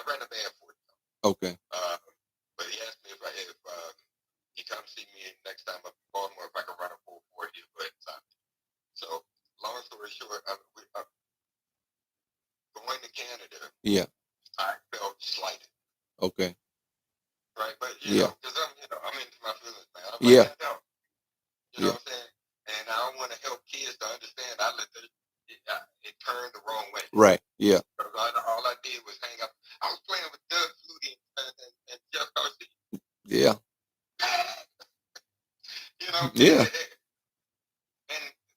ran a band for him. Okay. But he asked me if he comes see me next time up in Baltimore, if I could run a 440, he'll go ahead and sign me. So long story short, going to Canada. Yeah. I felt slighted. Okay. Right, but you know, because I'm into my feelings, man. I'm like, you know what I'm saying? And I want to help kids to understand. I let it turn the wrong way. Right. Yeah. Because all I did was hang up. I was playing with Doug Flutie and Jeff Garcia. Yeah. You know. Yeah.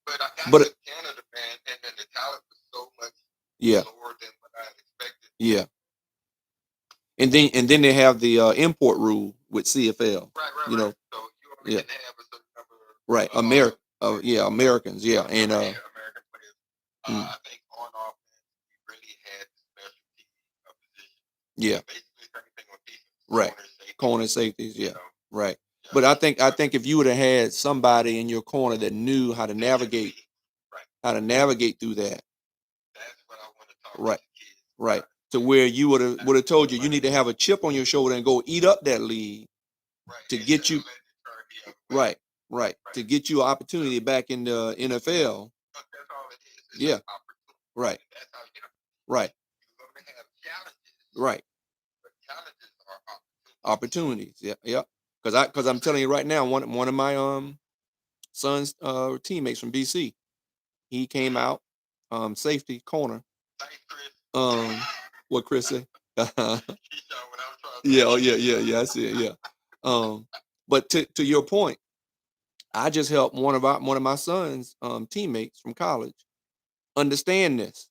But I got to Canada, man, and the talent was so much lower than what I expected. Yeah. And then they have the import rule with CFL. Right. You know. So you only can have a certain number. Right. Americans. Yeah. And American players. I think on offense we really had the specialty of position. Yeah. Basically everything on defense. Right. Corner safeties. Yeah. You know? Right. Yeah. But I think if you would have had somebody in your corner that knew how to navigate, through that. That's what I want to talk about. Right. To where you would have told you need to have a chip on your shoulder and go eat up that lead to get you right. To get you an opportunity back in the NFL. That's all it is. Yeah. Right. Right. Right. Opportunities. Yeah. Yeah. Because I'm telling you right now, one of my son's teammates from BC, he came out safety corner. What Chris said? Yeah. Oh yeah. I see it. Yeah. But to your point, I just helped one of my son's teammates from college understand this.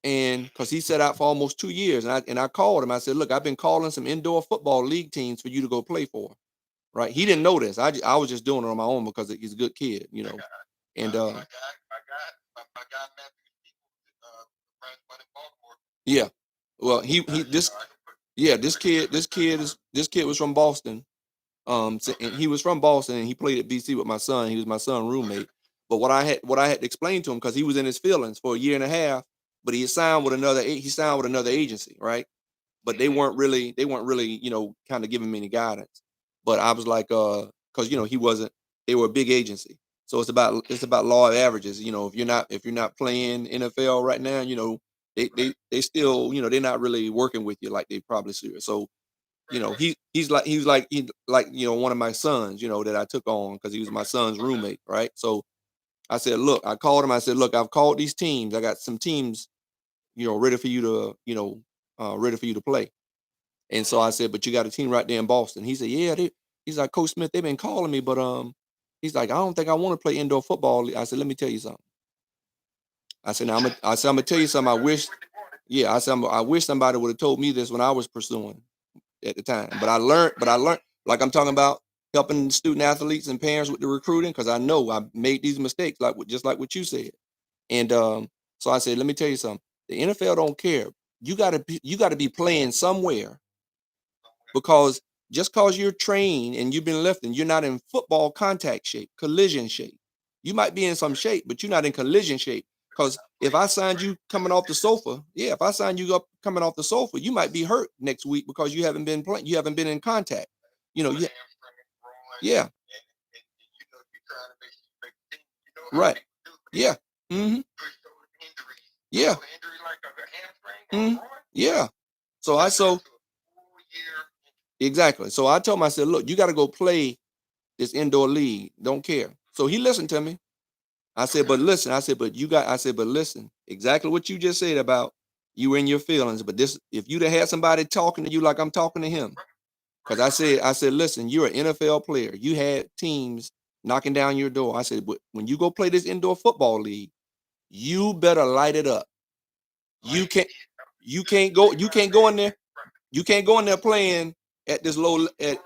And because he sat out for almost 2 years, and I called him. I said, "Look, I've been calling some indoor football league teams for you to go play for." Right? He didn't know this. I was just doing it on my own because he's a good kid, you know. And my guy yeah. Well, this kid was from Boston. And he was from Boston, and he played at BC with my son. He was my son's roommate. But what I had to explain to him, because he was in his feelings for a year and a half, but he signed with another agency, right? But they weren't really, you know, kind of giving me any guidance. But I was like, because you know they were a big agency, so it's about law of averages. You know, if you're not playing NFL right now, you know, they still, you know, they're not really working with you like they probably should. So, you know, he's like you know, one of my sons, you know, that I took on because he was my son's roommate, right? So I said, look, I called him. I said, look, I've called these teams. I got some teams, you know, ready for you to play. And so I said, but you got a team right there in Boston. He said, yeah. He's like, Coach Smith, they've been calling me, but he's like, I don't think I want to play indoor football. I said, let me tell you something. I said, I'm gonna tell you something. I wish somebody would have told me this when I was pursuing at the time. But I learned, like I'm talking about, helping student athletes and parents with the recruiting, because I know I made these mistakes, just like what you said. And so I said, let me tell you something. The NFL don't care. You gotta be playing somewhere, because just cause you're trained and you've been lifting, you're not in football contact shape, collision shape. You might be in some shape, but you're not in collision shape. Because if I signed you coming off the sofa, if I signed you up coming off the sofa, you might be hurt next week because you haven't been playing, you haven't been in contact. Yeah. Right. Yeah. Mm-hmm. Yeah. Yeah. Exactly. So I told him, I said, look, you got to go play this indoor league. Don't care. So he listened to me. I said, but listen, but listen, exactly what you just said about you in your feelings. But if you'd have had somebody talking to you like I'm talking to him, because I said, listen, you're an NFL player. You had teams knocking down your door. I said, but when you go play this indoor football league, you better light it up. You can't go in there. You can't go in there playing at this low at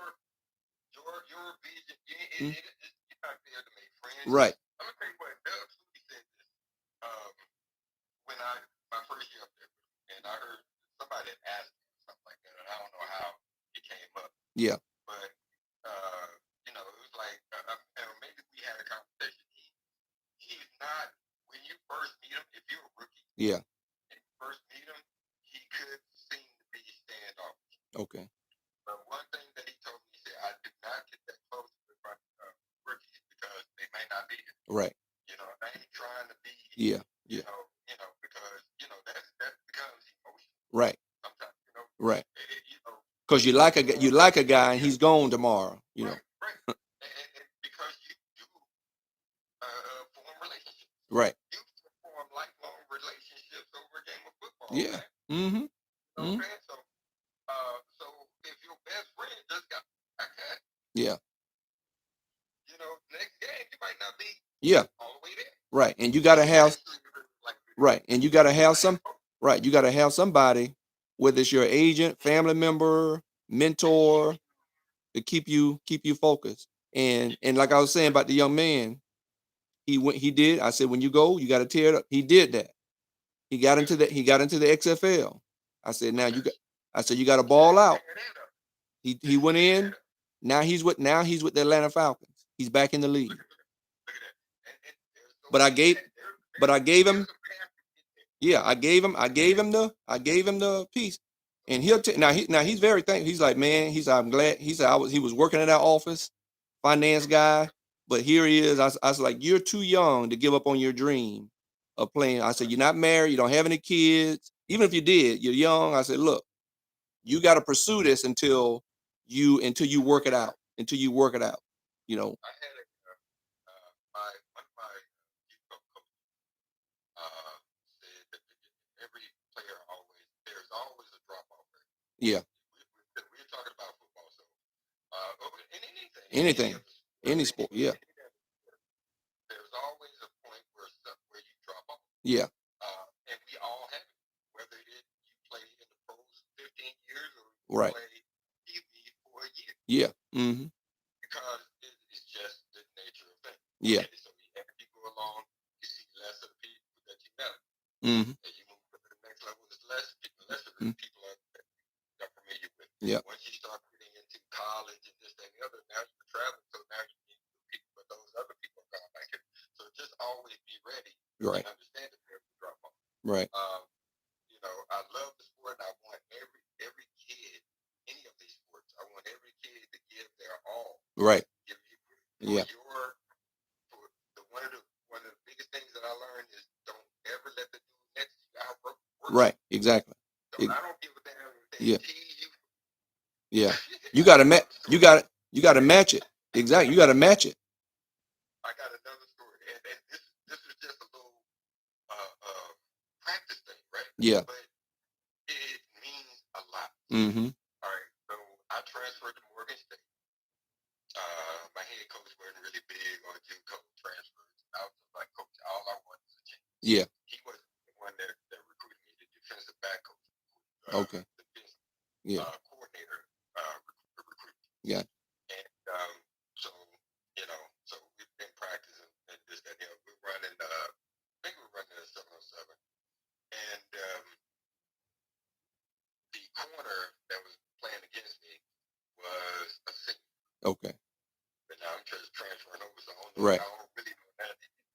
right. When my first year up there, and I heard somebody asked me something like that, and I don't know how it came up. Yeah. But it was like maybe we had a conversation. He's not, when you first meet him, if you're a rookie. Yeah. And you first meet him, he could seem to be standoffish. Okay. But one thing that he told me, he said, I do not get that close with my rookies because they may not be here. Right. I ain't trying to be. Yeah. Yeah. Because that becomes emotional. Right. Sometimes, Right. Because you like a guy and he's gone tomorrow. Right. and because you do form relationships. Right. You form lifelong relationships over a game of football. Yeah. Mm-hmm. So if your best friend just got cut. Yeah. Next game you might not be. Yeah. All the way there. Right. And you gotta have right. And you gotta have you gotta have somebody, whether it's your agent, family member, mentor, to keep you focused. And like I was saying about the young man, he did. I said, when you go, you gotta tear it up. He did that. He got into the XFL. I said, you gotta ball out. He went in. Now he's with the Atlanta Falcons. He's back in the league. But I gave him. Yeah, I gave him the piece, and he's very thankful. He's like, man, I'm glad. He said he was working in that office, finance guy, but here he is. I was like, you're too young to give up on your dream of playing. I said, you're not married, you don't have any kids. Even if you did, you're young. I said, look, you got to pursue this until you work it out. I had one of my said that every player there's always a drop off rate. Yeah. We're talking about football, so anything, any sport, yeah. There's always a point where you drop off. Yeah. And we all have it, whether you play in the pros 15 years or you play TV for a year. Yeah. Mm-hmm. Because it's just the nature of things. Yeah. Okay, so as you go along, you see less of the people that you know. Mm-hmm. As you move to the next level, there's less of the people that you're familiar with. Yeah. Once you start getting into college and this, that, and the other, now you travel, so now you need new people, but those other people are gone back here. So just always be ready. Right. And understand that there's a drop off. Right. I love the sport, and I want every kid, any of these sports, I want every kid to give their all. Right. Yeah. One of the biggest things that I learned is don't ever let the dude next to you outwork. Right. Exactly. So I don't give a damn if they tease you. Yeah. You gotta match it. Exactly. You gotta match it. I got another story, and this is just a little practice thing, right? Yeah. But it means a lot. Mm-hmm. All right. So I transferred to Morgan State. My head coach wasn't really big on JUCO transfers. I was like, coach, all I want is a chance. Yeah. He was the one that recruited me, the defensive back coach. Okay. Defensive coordinator recruit. Yeah. And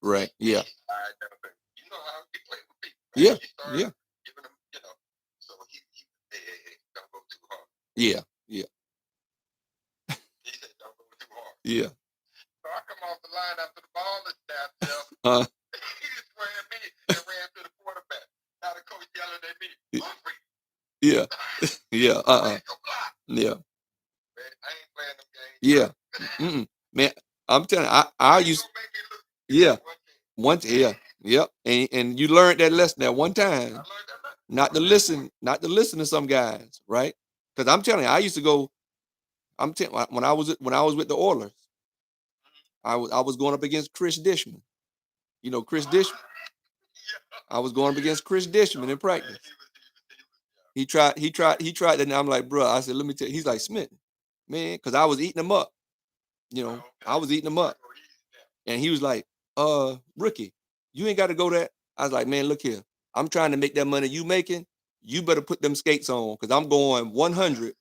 Right. Yeah. You know how he played with people. Yeah. Yeah. Giving him, so he hey, don't go too hard. Yeah. Yeah. He said, don't go too hard. Yeah. So I come off the line after the ball is snapped, he just ran me and ran to the quarterback. Now the coach yelling at me, Humphrey. Yeah. Yeah. Yeah. Man, I ain't playing them games. Yeah. Man, I'm telling you, I used yeah. Yeah. Yep. And you learned that lesson that one time. Not to listen to some guys, right? Because I'm telling you, I used to go. When I was with the Oilers, I was going up against Chris Dishman. You know Chris Dishman. I was going up against Chris Dishman in practice. He tried, and I'm like, bro. I said, let me tell you. He's like, Smith, man, because I was eating him up. I was eating him up, and he was like, rookie, you ain't got to go that. I was like, man, look here. I'm trying to make that money you making. You better put them skates on, because I'm going 100.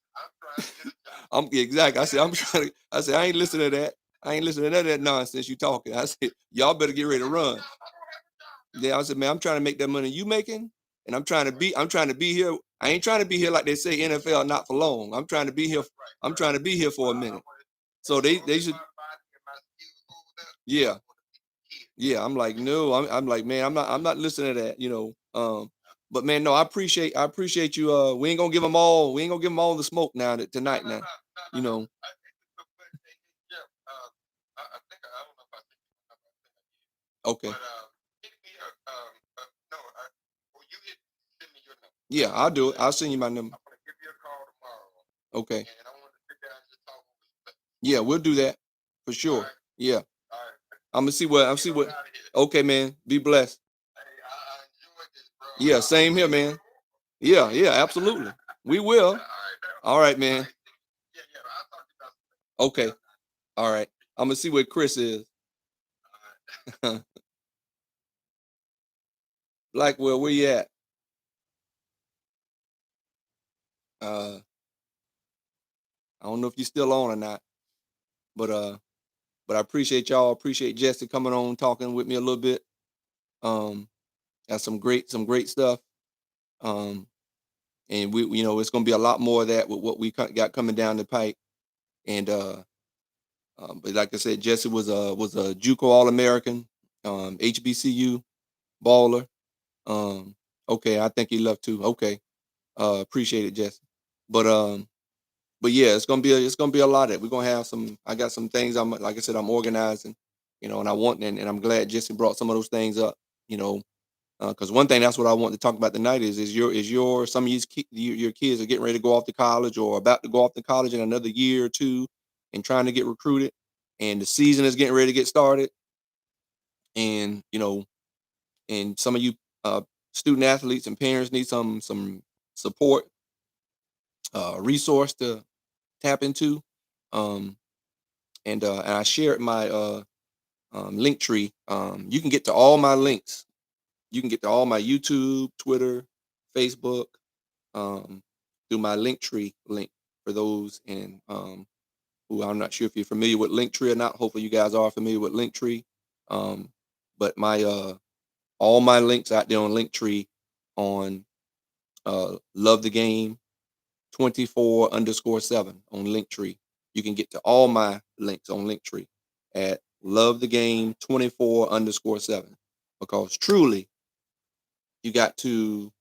Exactly. I said, I ain't listening to that. I ain't listening to none of that nonsense you talking. I said, y'all better get ready to run. Yeah, I said, man, I'm trying to make that money you making, and I'm trying to be here. I ain't trying to be here like they say NFL not for long. I'm trying to be here. I'm trying to be here for a minute. So they should. Yeah. Yeah. I'm like, no, I'm like, man, I'm not listening to that, But man, no, I appreciate you. We ain't gonna give them all the smoke tonight. Okay. Yeah, I'll do it. I'll send you my number. I'm gonna give you a call tomorrow. Okay. And I want to sit down and just talk over. Yeah, we'll do that for sure. Right. Yeah. All right. I'm gonna see what. Okay, man. Be blessed. Hey, I enjoyed this, bro. Yeah, same here, man. Yeah, absolutely. We will. All right, man. Yeah, I'll talk to you about. Okay. All right. I'm gonna see where Chris is. Blackwell, where you at? I don't know if you're still on or not, but I appreciate y'all. Appreciate Jesse coming on, talking with me a little bit. That's some great stuff. And we, it's going to be a lot more of that with what we got coming down the pipe. And but like I said, Jesse was a JUCO All-American, HBCU baller. Okay, I think he left too. Okay, appreciate it, Jesse. But yeah, it's gonna be a lot of it. We're gonna have some. I got some things. Like I said, I'm organizing, and and I'm glad Jesse brought some of those things up. Because one thing that's what I want to talk about tonight is your some of your kids are getting ready to go off to college or about to go off to college in another year or two, and trying to get recruited, and the season is getting ready to get started, and and some of you student athletes and parents need some support, resource to tap into. And I shared my link tree. You can get to all my links. You can get to all my YouTube, Twitter, Facebook, through my link tree link for those and who I'm not sure if you're familiar with Linktree or not. Hopefully you guys are familiar with Linktree. But my all my links out there on Linktree on Love the Game 24_7 on Linktree. You can get to all my links on Linktree at Love the Game 24_7, because truly you got to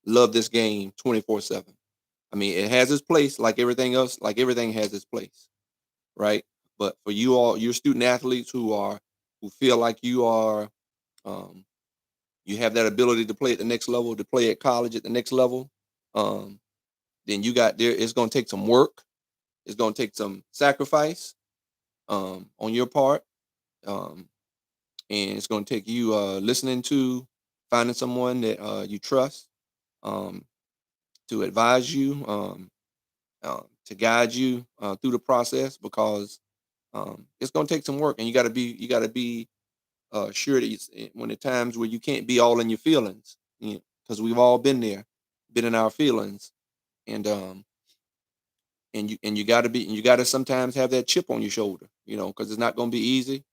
love this game 24/7. I mean, it has its place like everything else, like everything has its place, right? But for you all, your student athletes who feel like you are, you have that ability to play at the next level, to play at college at the next level, then it's going to take some work. It's going to take some sacrifice on your part. And it's going to take you finding someone that you trust, to advise you, to guide you through the process, because it's going to take some work, and you got to be sure that when the times where you can't be all in your feelings, because we've all been there, been in our feelings, and you got to sometimes have that chip on your shoulder, because it's not going to be easy,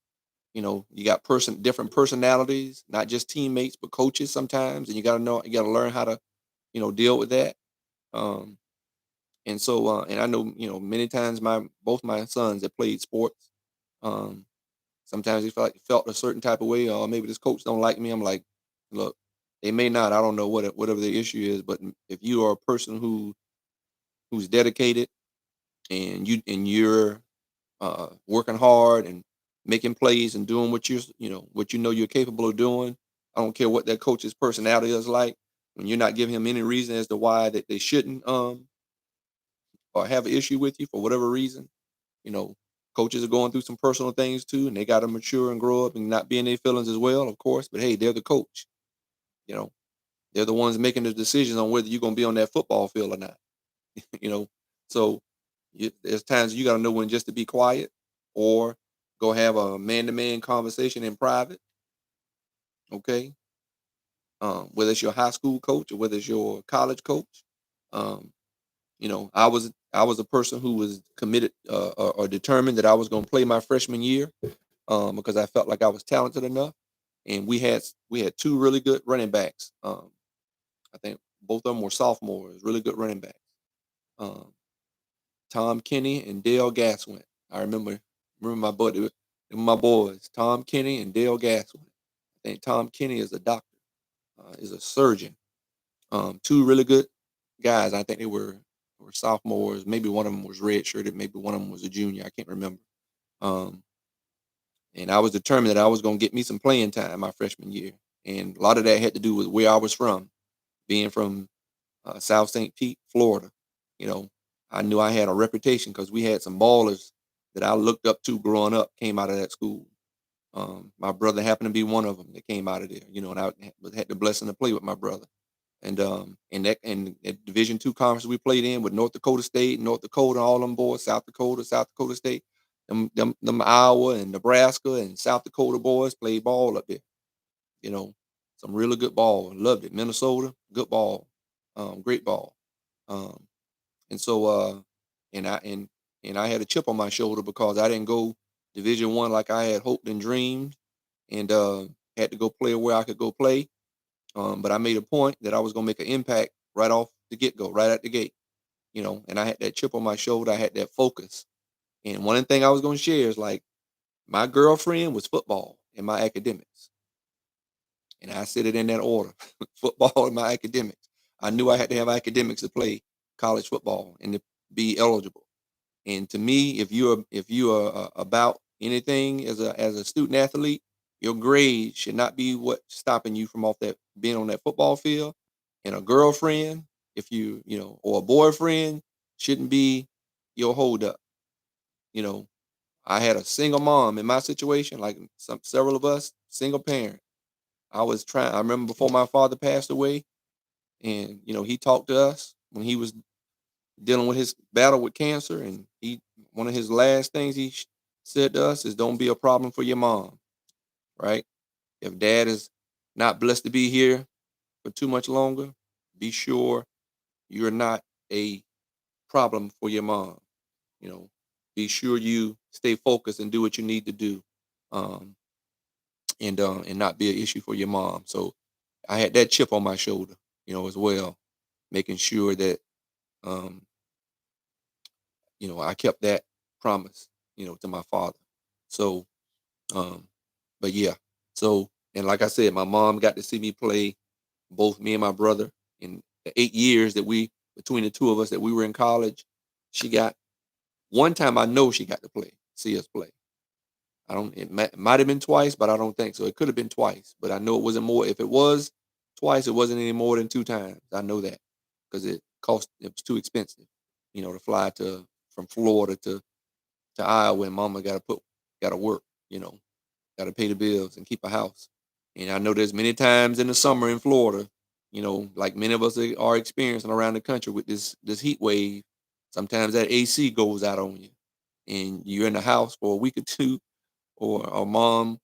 You got different personalities, not just teammates, but coaches sometimes, and you got to learn how to, deal with that. Um, and so, and I know, many times both my sons that played sports, um, sometimes they felt a certain type of way, or maybe this coach don't like me. I'm like, look, they may not. I don't know whatever the issue is, but if you are a person who's dedicated and you're working hard and making plays and doing what you're capable of doing. I don't care what that coach's personality is like. When you're not giving him any reason as to why that they shouldn't or have an issue with you for whatever reason, you know, coaches are going through some personal things too, and they got to mature and grow up and not be in their feelings as well, of course. But hey, they're the coach. You know, they're the ones making the decisions on whether you're going to be on that football field or not. you know, so there's times you got to know when just to be quiet or go have a man-to-man conversation in private. Okay, whether it's your high school coach or whether it's your college coach. Um, I was a person who was committed or determined that I was going to play my freshman year because I felt like I was talented enough, and we had two really good running backs. I think both of them were sophomores, really good running backs. Um, Tom Kenny and Dale Gaswin. I remember my boys, Tom Kenny and Dale Gaswin. I think Tom Kenny is a doctor, is a surgeon. Two really good guys. I think they were sophomores. Maybe one of them was redshirted. Maybe one of them was a junior. I can't remember. Um, and I was determined that I was going to get me some playing time my freshman year. And a lot of that had to do with where I was from, being from South St. Pete, Florida. You know, I knew I had a reputation because we had some ballers that I looked up to growing up came out of that school. My brother happened to be one of them that came out of there. And I had the blessing to play with my brother. And Division II conference we played in with North Dakota State, North Dakota, all them boys, South Dakota State, them Iowa and Nebraska and South Dakota boys played ball up there. You know, some really good ball. Loved it. Minnesota, good ball, great ball. Um, and so and I had a chip on my shoulder because I didn't go Division I like I had hoped and dreamed, and had to go play where I could go play. But I made a point that I was gonna make an impact right off the get go, right at the gate. And I had that chip on my shoulder. I had that focus. And one thing I was gonna share is like my girlfriend was football and my academics. And I said it in that order: football and my academics. I knew I had to have academics to play college football and to be eligible. And to me, if you are about anything as a student athlete, your grades should not be what stopping you from off that being on that football field. And a girlfriend, if or a boyfriend, shouldn't be your holdup. You know, I had a single mom in my situation, like several of us, single parent. I remember before my father passed away, and he talked to us when he was dealing with his battle with cancer, and one of his last things he said to us is, "Don't be a problem for your mom." Right? If dad is not blessed to be here for too much longer, be sure you're not a problem for your mom. You know, be sure you stay focused and do what you need to do, um, and not be an issue for your mom. So I had that chip on my shoulder, as well, making sure that um, I kept that promise, to my father. So, um, but yeah, so and like I said, my mom got to see me play, both me and my brother, in the 8 years that we between the two of us that we were in college. She got one time I know she got to see us play. I don't. Might have been twice, but I don't think so. It could have been twice, but I know it wasn't more. If it was twice, it wasn't any more than two times. I know that because it was too expensive, to fly from Florida to Iowa, and Mama got to work, got to pay the bills and keep a house. And I know there's many times in the summer in Florida, like many of us are experiencing around the country with this heat wave. Sometimes that AC goes out on you, and you're in the house for a week or two, or mom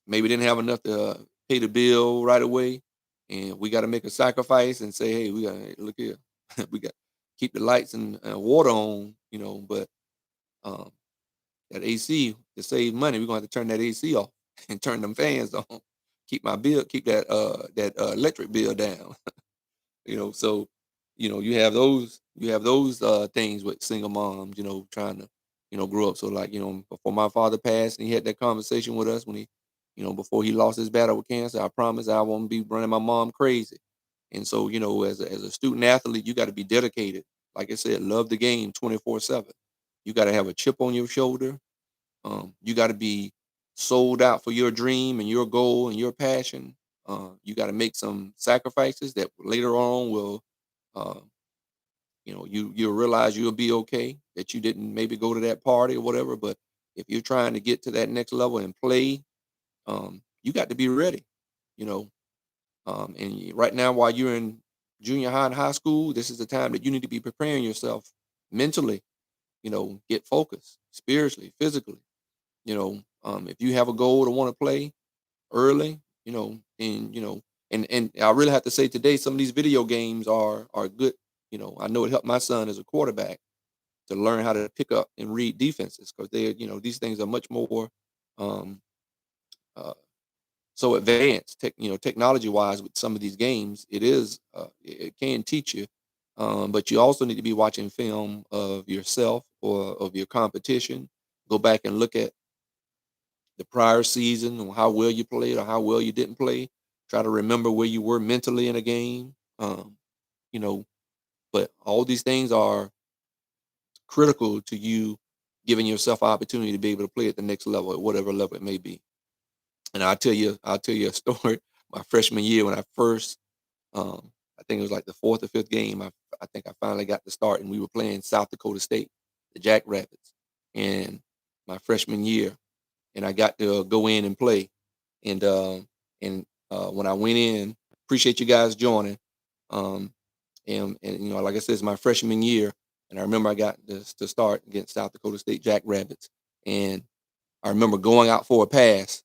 maybe didn't have enough to pay the bill right away, and we got to make a sacrifice and say, hey, we got to look here, we got to keep the lights and water on, but um, that AC to save money, we're gonna have to turn that AC off. and turn them fans on, keep that electric bill down. So you have those things with single moms, trying to grow up. So, like, before my father passed and he had that conversation with us when he before he lost his battle with cancer, I promised I won't be running my mom crazy. And so, as a student athlete, you got to be dedicated. Like I said, love the game 24/7. You got to have a chip on your shoulder. You got to be sold out for your dream and your goal and your passion. You got to make some sacrifices that later on will, uh, you'll realize you'll be okay, that you didn't maybe go to that party or whatever. But if you're trying to get to that next level and play, you got to be ready. You know, right now, while you're in junior high and high school, this is the time that you need to be preparing yourself mentally. Get focused spiritually, physically. If you have a goal to want to play early, and I really have to say today, some of these video games are good. I know it helped my son as a quarterback to learn how to pick up and read defenses, because these things are much more um, uh, so advanced, technology wise. With some of these games, it can teach you, but you also need to be watching film of yourself or of your competition. Go back and look at the prior season and how well you played or how well you didn't play. Try to remember where you were mentally in a game. You know, but all these things are critical to you giving yourself opportunity to be able to play at the next level, at whatever level it may be. And I'll tell you a story. My freshman year, when I first, I think it was like the fourth or fifth game, I think I finally got to start, and we were playing South Dakota State, the Jackrabbits, and my freshman year, and I got to go in and play. And when I went in, appreciate you guys joining. Um, and like I said, it's my freshman year, and I remember I got this to start against South Dakota State Jackrabbits, and I remember going out for a pass,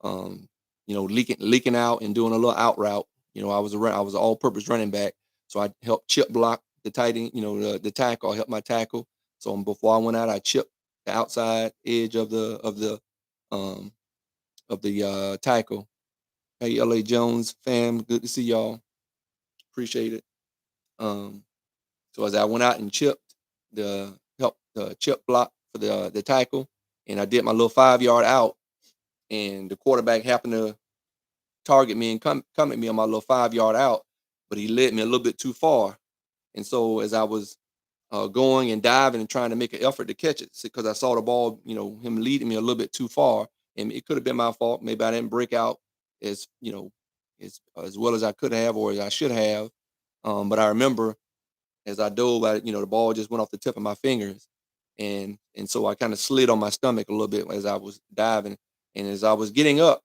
um, leaking out and doing a little out route. I was an all-purpose running back, so I helped chip block the tight end, the tackle. I helped my tackle. So before I went out, I chipped the outside edge um, of the tackle. Hey, LA Jones fam, good to see y'all. Appreciate it. Um, so as I went out and helped the chip block for the tackle, and I did my little 5 yard out, and the quarterback happened to target me and come at me on my little 5 yard out, but he led me a little bit too far. And so as I was going and diving and trying to make an effort to catch it, because I saw the ball, him leading me a little bit too far, and it could have been my fault. Maybe I didn't break out as as well as I could have or as I should have. But I remember as I dove, the ball just went off the tip of my fingers, and so I kind of slid on my stomach a little bit as I was diving, and as I was getting up,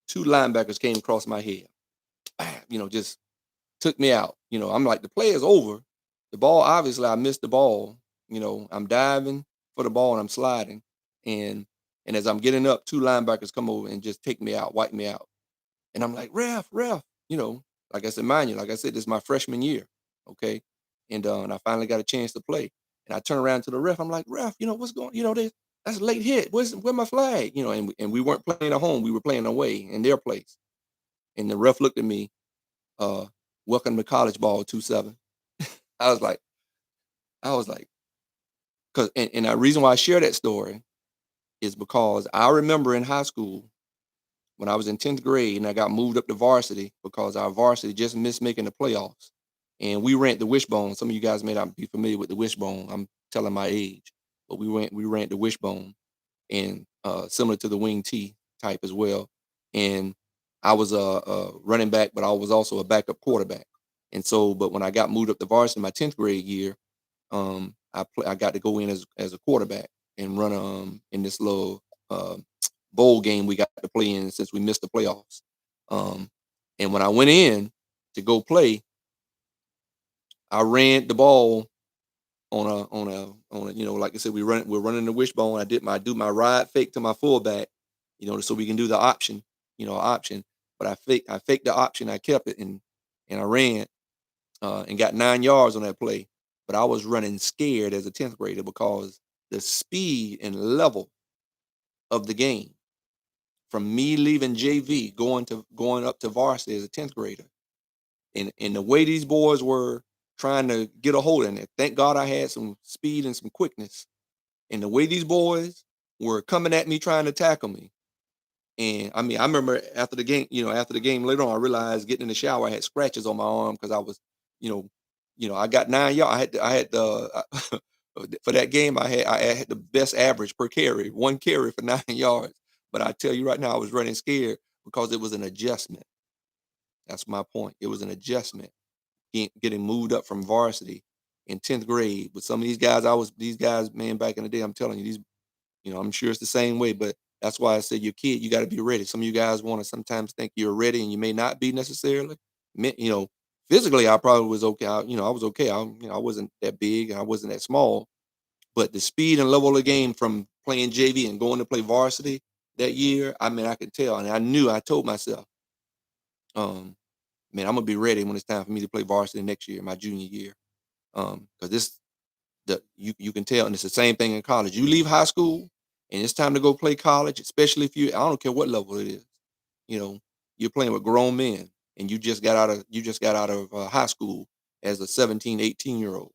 two linebackers came across my head. Just took me out. I'm like, the play is over. The ball, obviously, I missed the ball. I'm diving for the ball and I'm sliding, and as I'm getting up, two linebackers come over and just take me out, wipe me out, and I'm like, ref. Like I said, mind you, like I said, this is my freshman year. Okay. And I finally got a chance to play. And I turn around to the ref. I'm like, ref, what's going, that's a late hit. Where my flag? And we weren't playing at home. We were playing away in their place. And the ref looked at me, uh, welcome to college ball 2-7. I was like, because, and the reason why I share that story is because I remember in high school when I was in 10th grade and I got moved up to varsity because our varsity just missed making the playoffs. And we ran the wishbone. Some of you guys may not be familiar with the wishbone. I'm telling my age, but we ran the wishbone, and similar to the wing T type as well. And I was a running back, but I was also a backup quarterback. And so, but when I got moved up to varsity my 10th grade year, I got to go in as a quarterback and run in this little uh, bowl game we got to play in since we missed the playoffs. Um, and when I went in to go play, I ran the ball on a like I said, we're running the wishbone. I do my ride fake to my fullback, so we can do the option. But I faked the option. I kept it, and I ran and got 9 yards on that play. But I was running scared as a 10th grader because the speed and level of the game. from me leaving JV, going up to varsity as a 10th grader. And the way these boys were trying to get a hold in it, thank God I had some speed and some quickness. And the way these boys were coming at me trying to tackle me. And I mean, I remember after the game later on, I realized getting in the shower, I had scratches on my arm because I was, I got 9 yards. I had the for that game, I had the best average per carry, 1 carry for 9 yards. But I tell you right now, I was running scared because it was an adjustment. That's my point. It was an adjustment getting moved up from varsity in 10th grade. But some of these guys, man, back in the day, I'm telling you, I'm sure it's the same way, but that's why I said your kid, you got to be ready. Some of you guys want to sometimes think you're ready and you may not be necessarily. Physically, I probably was okay. I was okay. I wasn't that big. I wasn't that small, but the speed and level of the game from playing JV and going to play varsity that year, I mean, I could tell. And I told myself, man, I'm going to be ready when it's time for me to play varsity next year, my junior year. Because you can tell, and it's the same thing in college. You leave high school and it's time to go play college, especially if I don't care what level it is. You're playing with grown men and you just got out of high school as a 17, 18-year-old.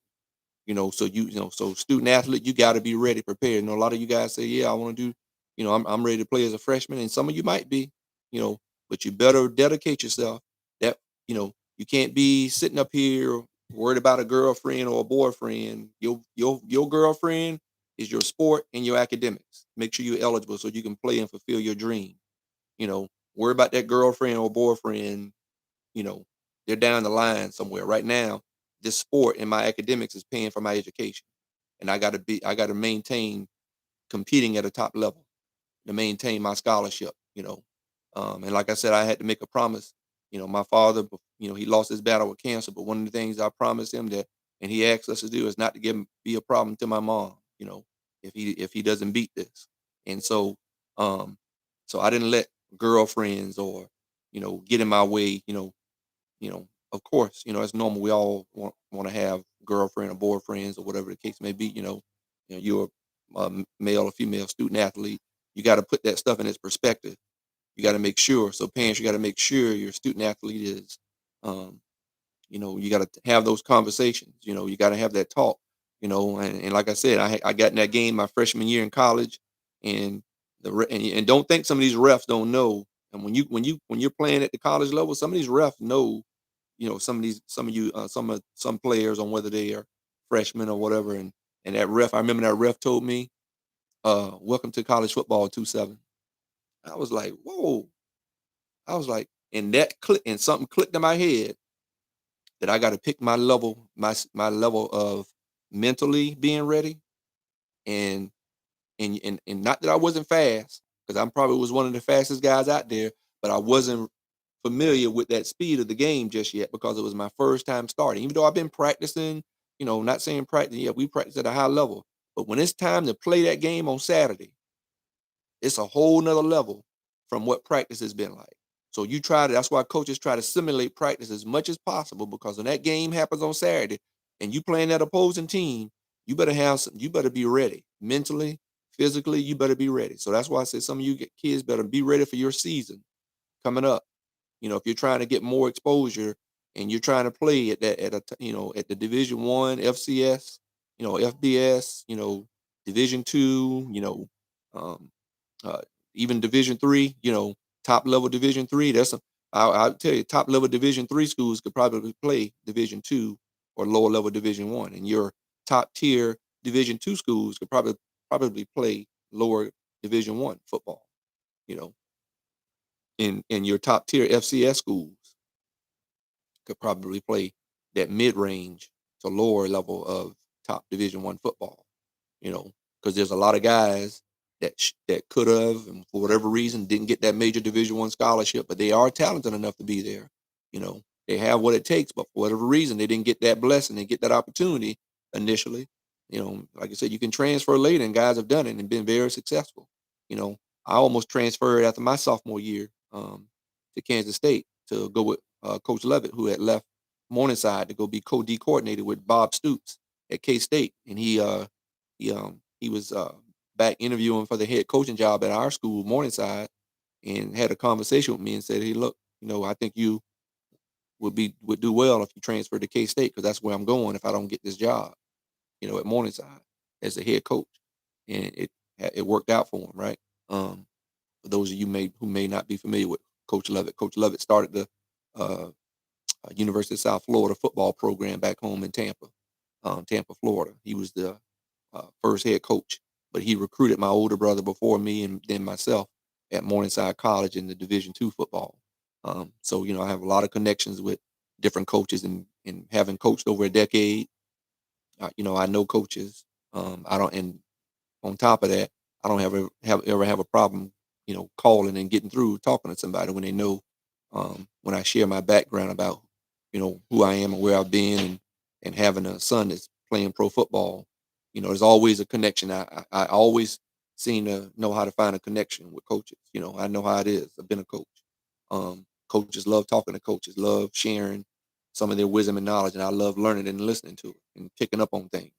So student athlete, you got to be ready, prepared. A lot of you guys say, yeah, I want to do, I'm ready to play as a freshman, and some of you might be, but you better dedicate yourself. That you can't be sitting up here worried about a girlfriend or a boyfriend. Your girlfriend is your sport and your academics. Make sure you're eligible so you can play and fulfill your dream. Worry about that girlfriend or boyfriend. They're down the line somewhere. Right now, this sport and my academics is paying for my education, and I got to maintain competing at a top level to maintain my scholarship. And like I said, I had to make a promise. My father, he lost his battle with cancer, but one of the things I promised him and he asked us to do is not to be a problem to my mom. If he doesn't beat this, and so I didn't let girlfriends or get in my way. Of course, it's normal. We all want to have girlfriend or boyfriends or whatever the case may be. You're a male or female student athlete. You got to put that stuff in its perspective. You got to make sure. So parents, you got to make sure your student athlete is, you got to have those conversations. You got to have that talk. And like I said, I got in that game my freshman year in college, and and don't think some of these refs don't know. And when you're playing at the college level, some of these refs know. Some players on whether they are freshmen or whatever. And that ref, I remember that ref told me, "Welcome to college football 2-7." I was like, whoa. I was like, and that click and something clicked in my head that I got to pick my level, my level of mentally being ready, and and not that I wasn't fast, because I'm probably was one of the fastest guys out there, but I wasn't familiar with that speed of the game just yet because it was my first time starting. Even though I've been practicing, not saying practice, yeah, we practice at a high level, but when it's time to play that game on Saturday, it's a whole nother level from what practice has been like. So that's why coaches try to simulate practice as much as possible, because when that game happens on Saturday and you playing that opposing team, you better be ready mentally, physically, you better be ready. So that's why I say some of you kids better be ready for your season coming up. If you're trying to get more exposure and you're trying to play at the Division I, FCS, FBS, Division II, um, uh, even Division III, top level Division III. I'll tell you, top level Division III schools could probably play Division II or lower level Division I, and your top tier Division II schools could probably play lower Division I football. In your top tier FCS schools could probably play that mid-range to lower level of top Division I football, because there's a lot of guys that could have, and for whatever reason, didn't get that major Division I scholarship, but they are talented enough to be there. They have what it takes, but for whatever reason, they didn't get that blessing and get that opportunity initially. Like I said, you can transfer later, and guys have done it and been very successful. I almost transferred after my sophomore year to Kansas State to go with Coach Levitt, who had left Morningside to go be co-D coordinator with Bob Stoops at K-State, and he was back interviewing for the head coaching job at our school, Morningside, and had a conversation with me and said, "Hey, look, I think you would do well if you transfer to K-State, because that's where I'm going if I don't get this job, at Morningside as the head coach." And it worked out for him, right? For those of you who may not be familiar with Coach Lovett, Coach Lovett started the uh, University of South Florida football program back home in Tampa, Florida. He was the first head coach, but he recruited my older brother before me and then myself at Morningside College in the Division II football. So I have a lot of connections with different coaches, and having coached over a decade, I know coaches. I don't, and on top of that, I don't ever have a problem, calling and getting through talking to somebody when they know, when I share my background about, who I am and where I've been, and having a son that's playing pro football. There's always a connection. I always seem to know how to find a connection with coaches. I know how it is. I've been a coach. Coaches love talking to coaches, love sharing some of their wisdom and knowledge, and I love learning and listening to it and picking up on things,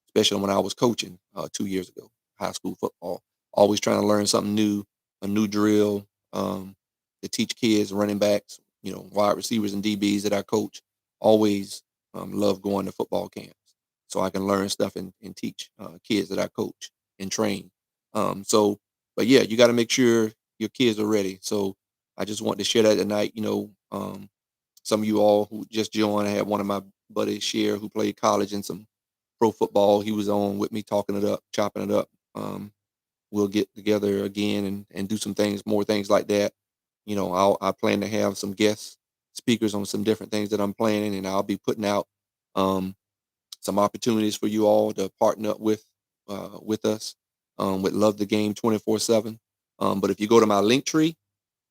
especially when I was coaching 2 years ago, high school football. Always trying to learn something new, a new drill, to teach kids, running backs, wide receivers and DBs that I coach. Always love going to football camps so I can learn stuff and teach kids that I coach and train. But yeah, you got to make sure your kids are ready. So I just want to share that tonight. Some of you all who just joined, I had one of my buddies share who played college and some pro football. He was on with me talking it up, chopping it up. We'll get together again and do some things, more things like that. I plan to have some guest speakers on some different things that I'm planning, and I'll be putting out some opportunities for you all to partner up with us with Love the Game 24/7. But if you go to my link tree,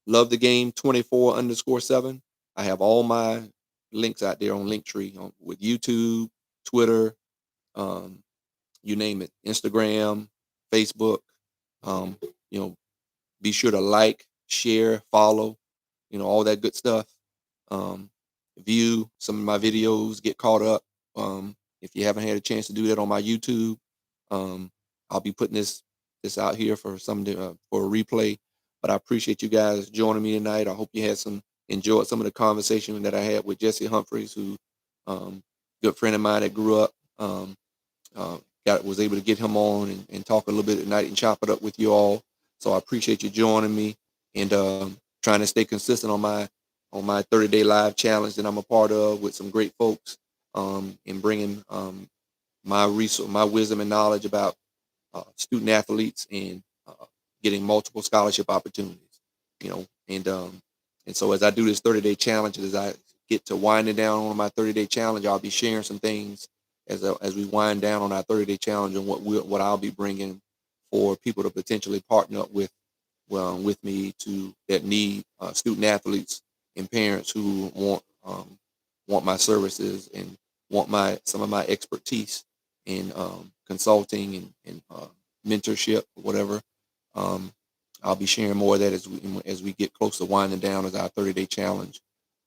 Love the Game 24_7, I have all my links out there on Linktree with YouTube, Twitter, um, you name it, Instagram, Facebook. Um, you know, be sure to like, share, follow, all that good stuff. Um, View some of my videos, get caught up. If you haven't had a chance to do that on my YouTube, um, I'll be putting this out here for for a replay. But I appreciate you guys joining me tonight. I hope you enjoyed some of the conversation that I had with Jesse Humphreys, who good friend of mine that grew up. Uh, was able to get him on and talk a little bit at night and chop it up with you all. So I appreciate you joining me and trying to stay consistent on my 30-day live challenge that I'm a part of with some great folks, and bringing my wisdom and knowledge about student athletes and getting multiple scholarship opportunities. And so as I do this 30-day challenge, as I get to winding down on my 30-day challenge, I'll be sharing some things as we wind down on our 30-day challenge, and what I'll be bringing for people to potentially partner up with me that need student athletes and parents who want my services and want some of my expertise in consulting and mentorship, or whatever. I'll be sharing more of that as we get close to winding down as our 30-day challenge.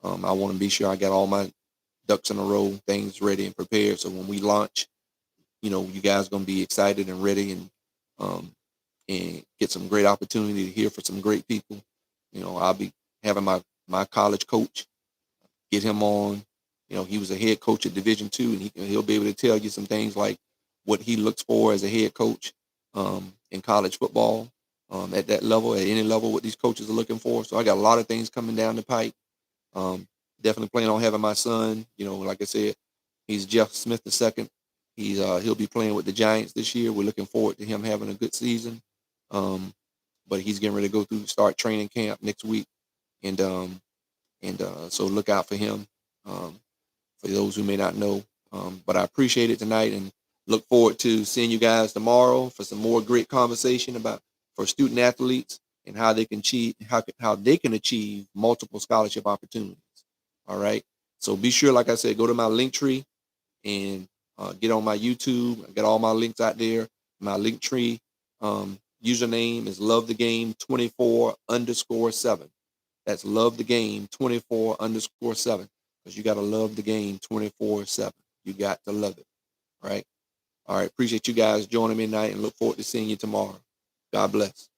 I want to be sure I got all my ducks in a row, things ready and prepared, so when we launch, you guys are going to be excited and ready, and get some great opportunity to hear from some great people. I'll be having my college coach, get him on. He was a head coach at Division II, and he'll be able to tell you some things like what he looks for as a head coach in college football, at that level, at any level, what these coaches are looking for. So I got a lot of things coming down the pipe. Definitely planning on having my son. Like I said, he's Jeff Smith II. He'll be playing with the Giants this year. We're looking forward to him having a good season. But he's getting ready to start training camp next week, and so look out for him. For those who may not know, but I appreciate it tonight, and look forward to seeing you guys tomorrow for some more great conversation for student athletes and how they can achieve multiple scholarship opportunities. All right. So be sure, like I said, go to my link tree and get on my YouTube. I got all my links out there. My link tree username is Love the Game 24_7. That's Love the Game 24_7. Because you got to love the game 24/7. You got to love it. Right. All right. Appreciate you guys joining me tonight, and look forward to seeing you tomorrow. God bless.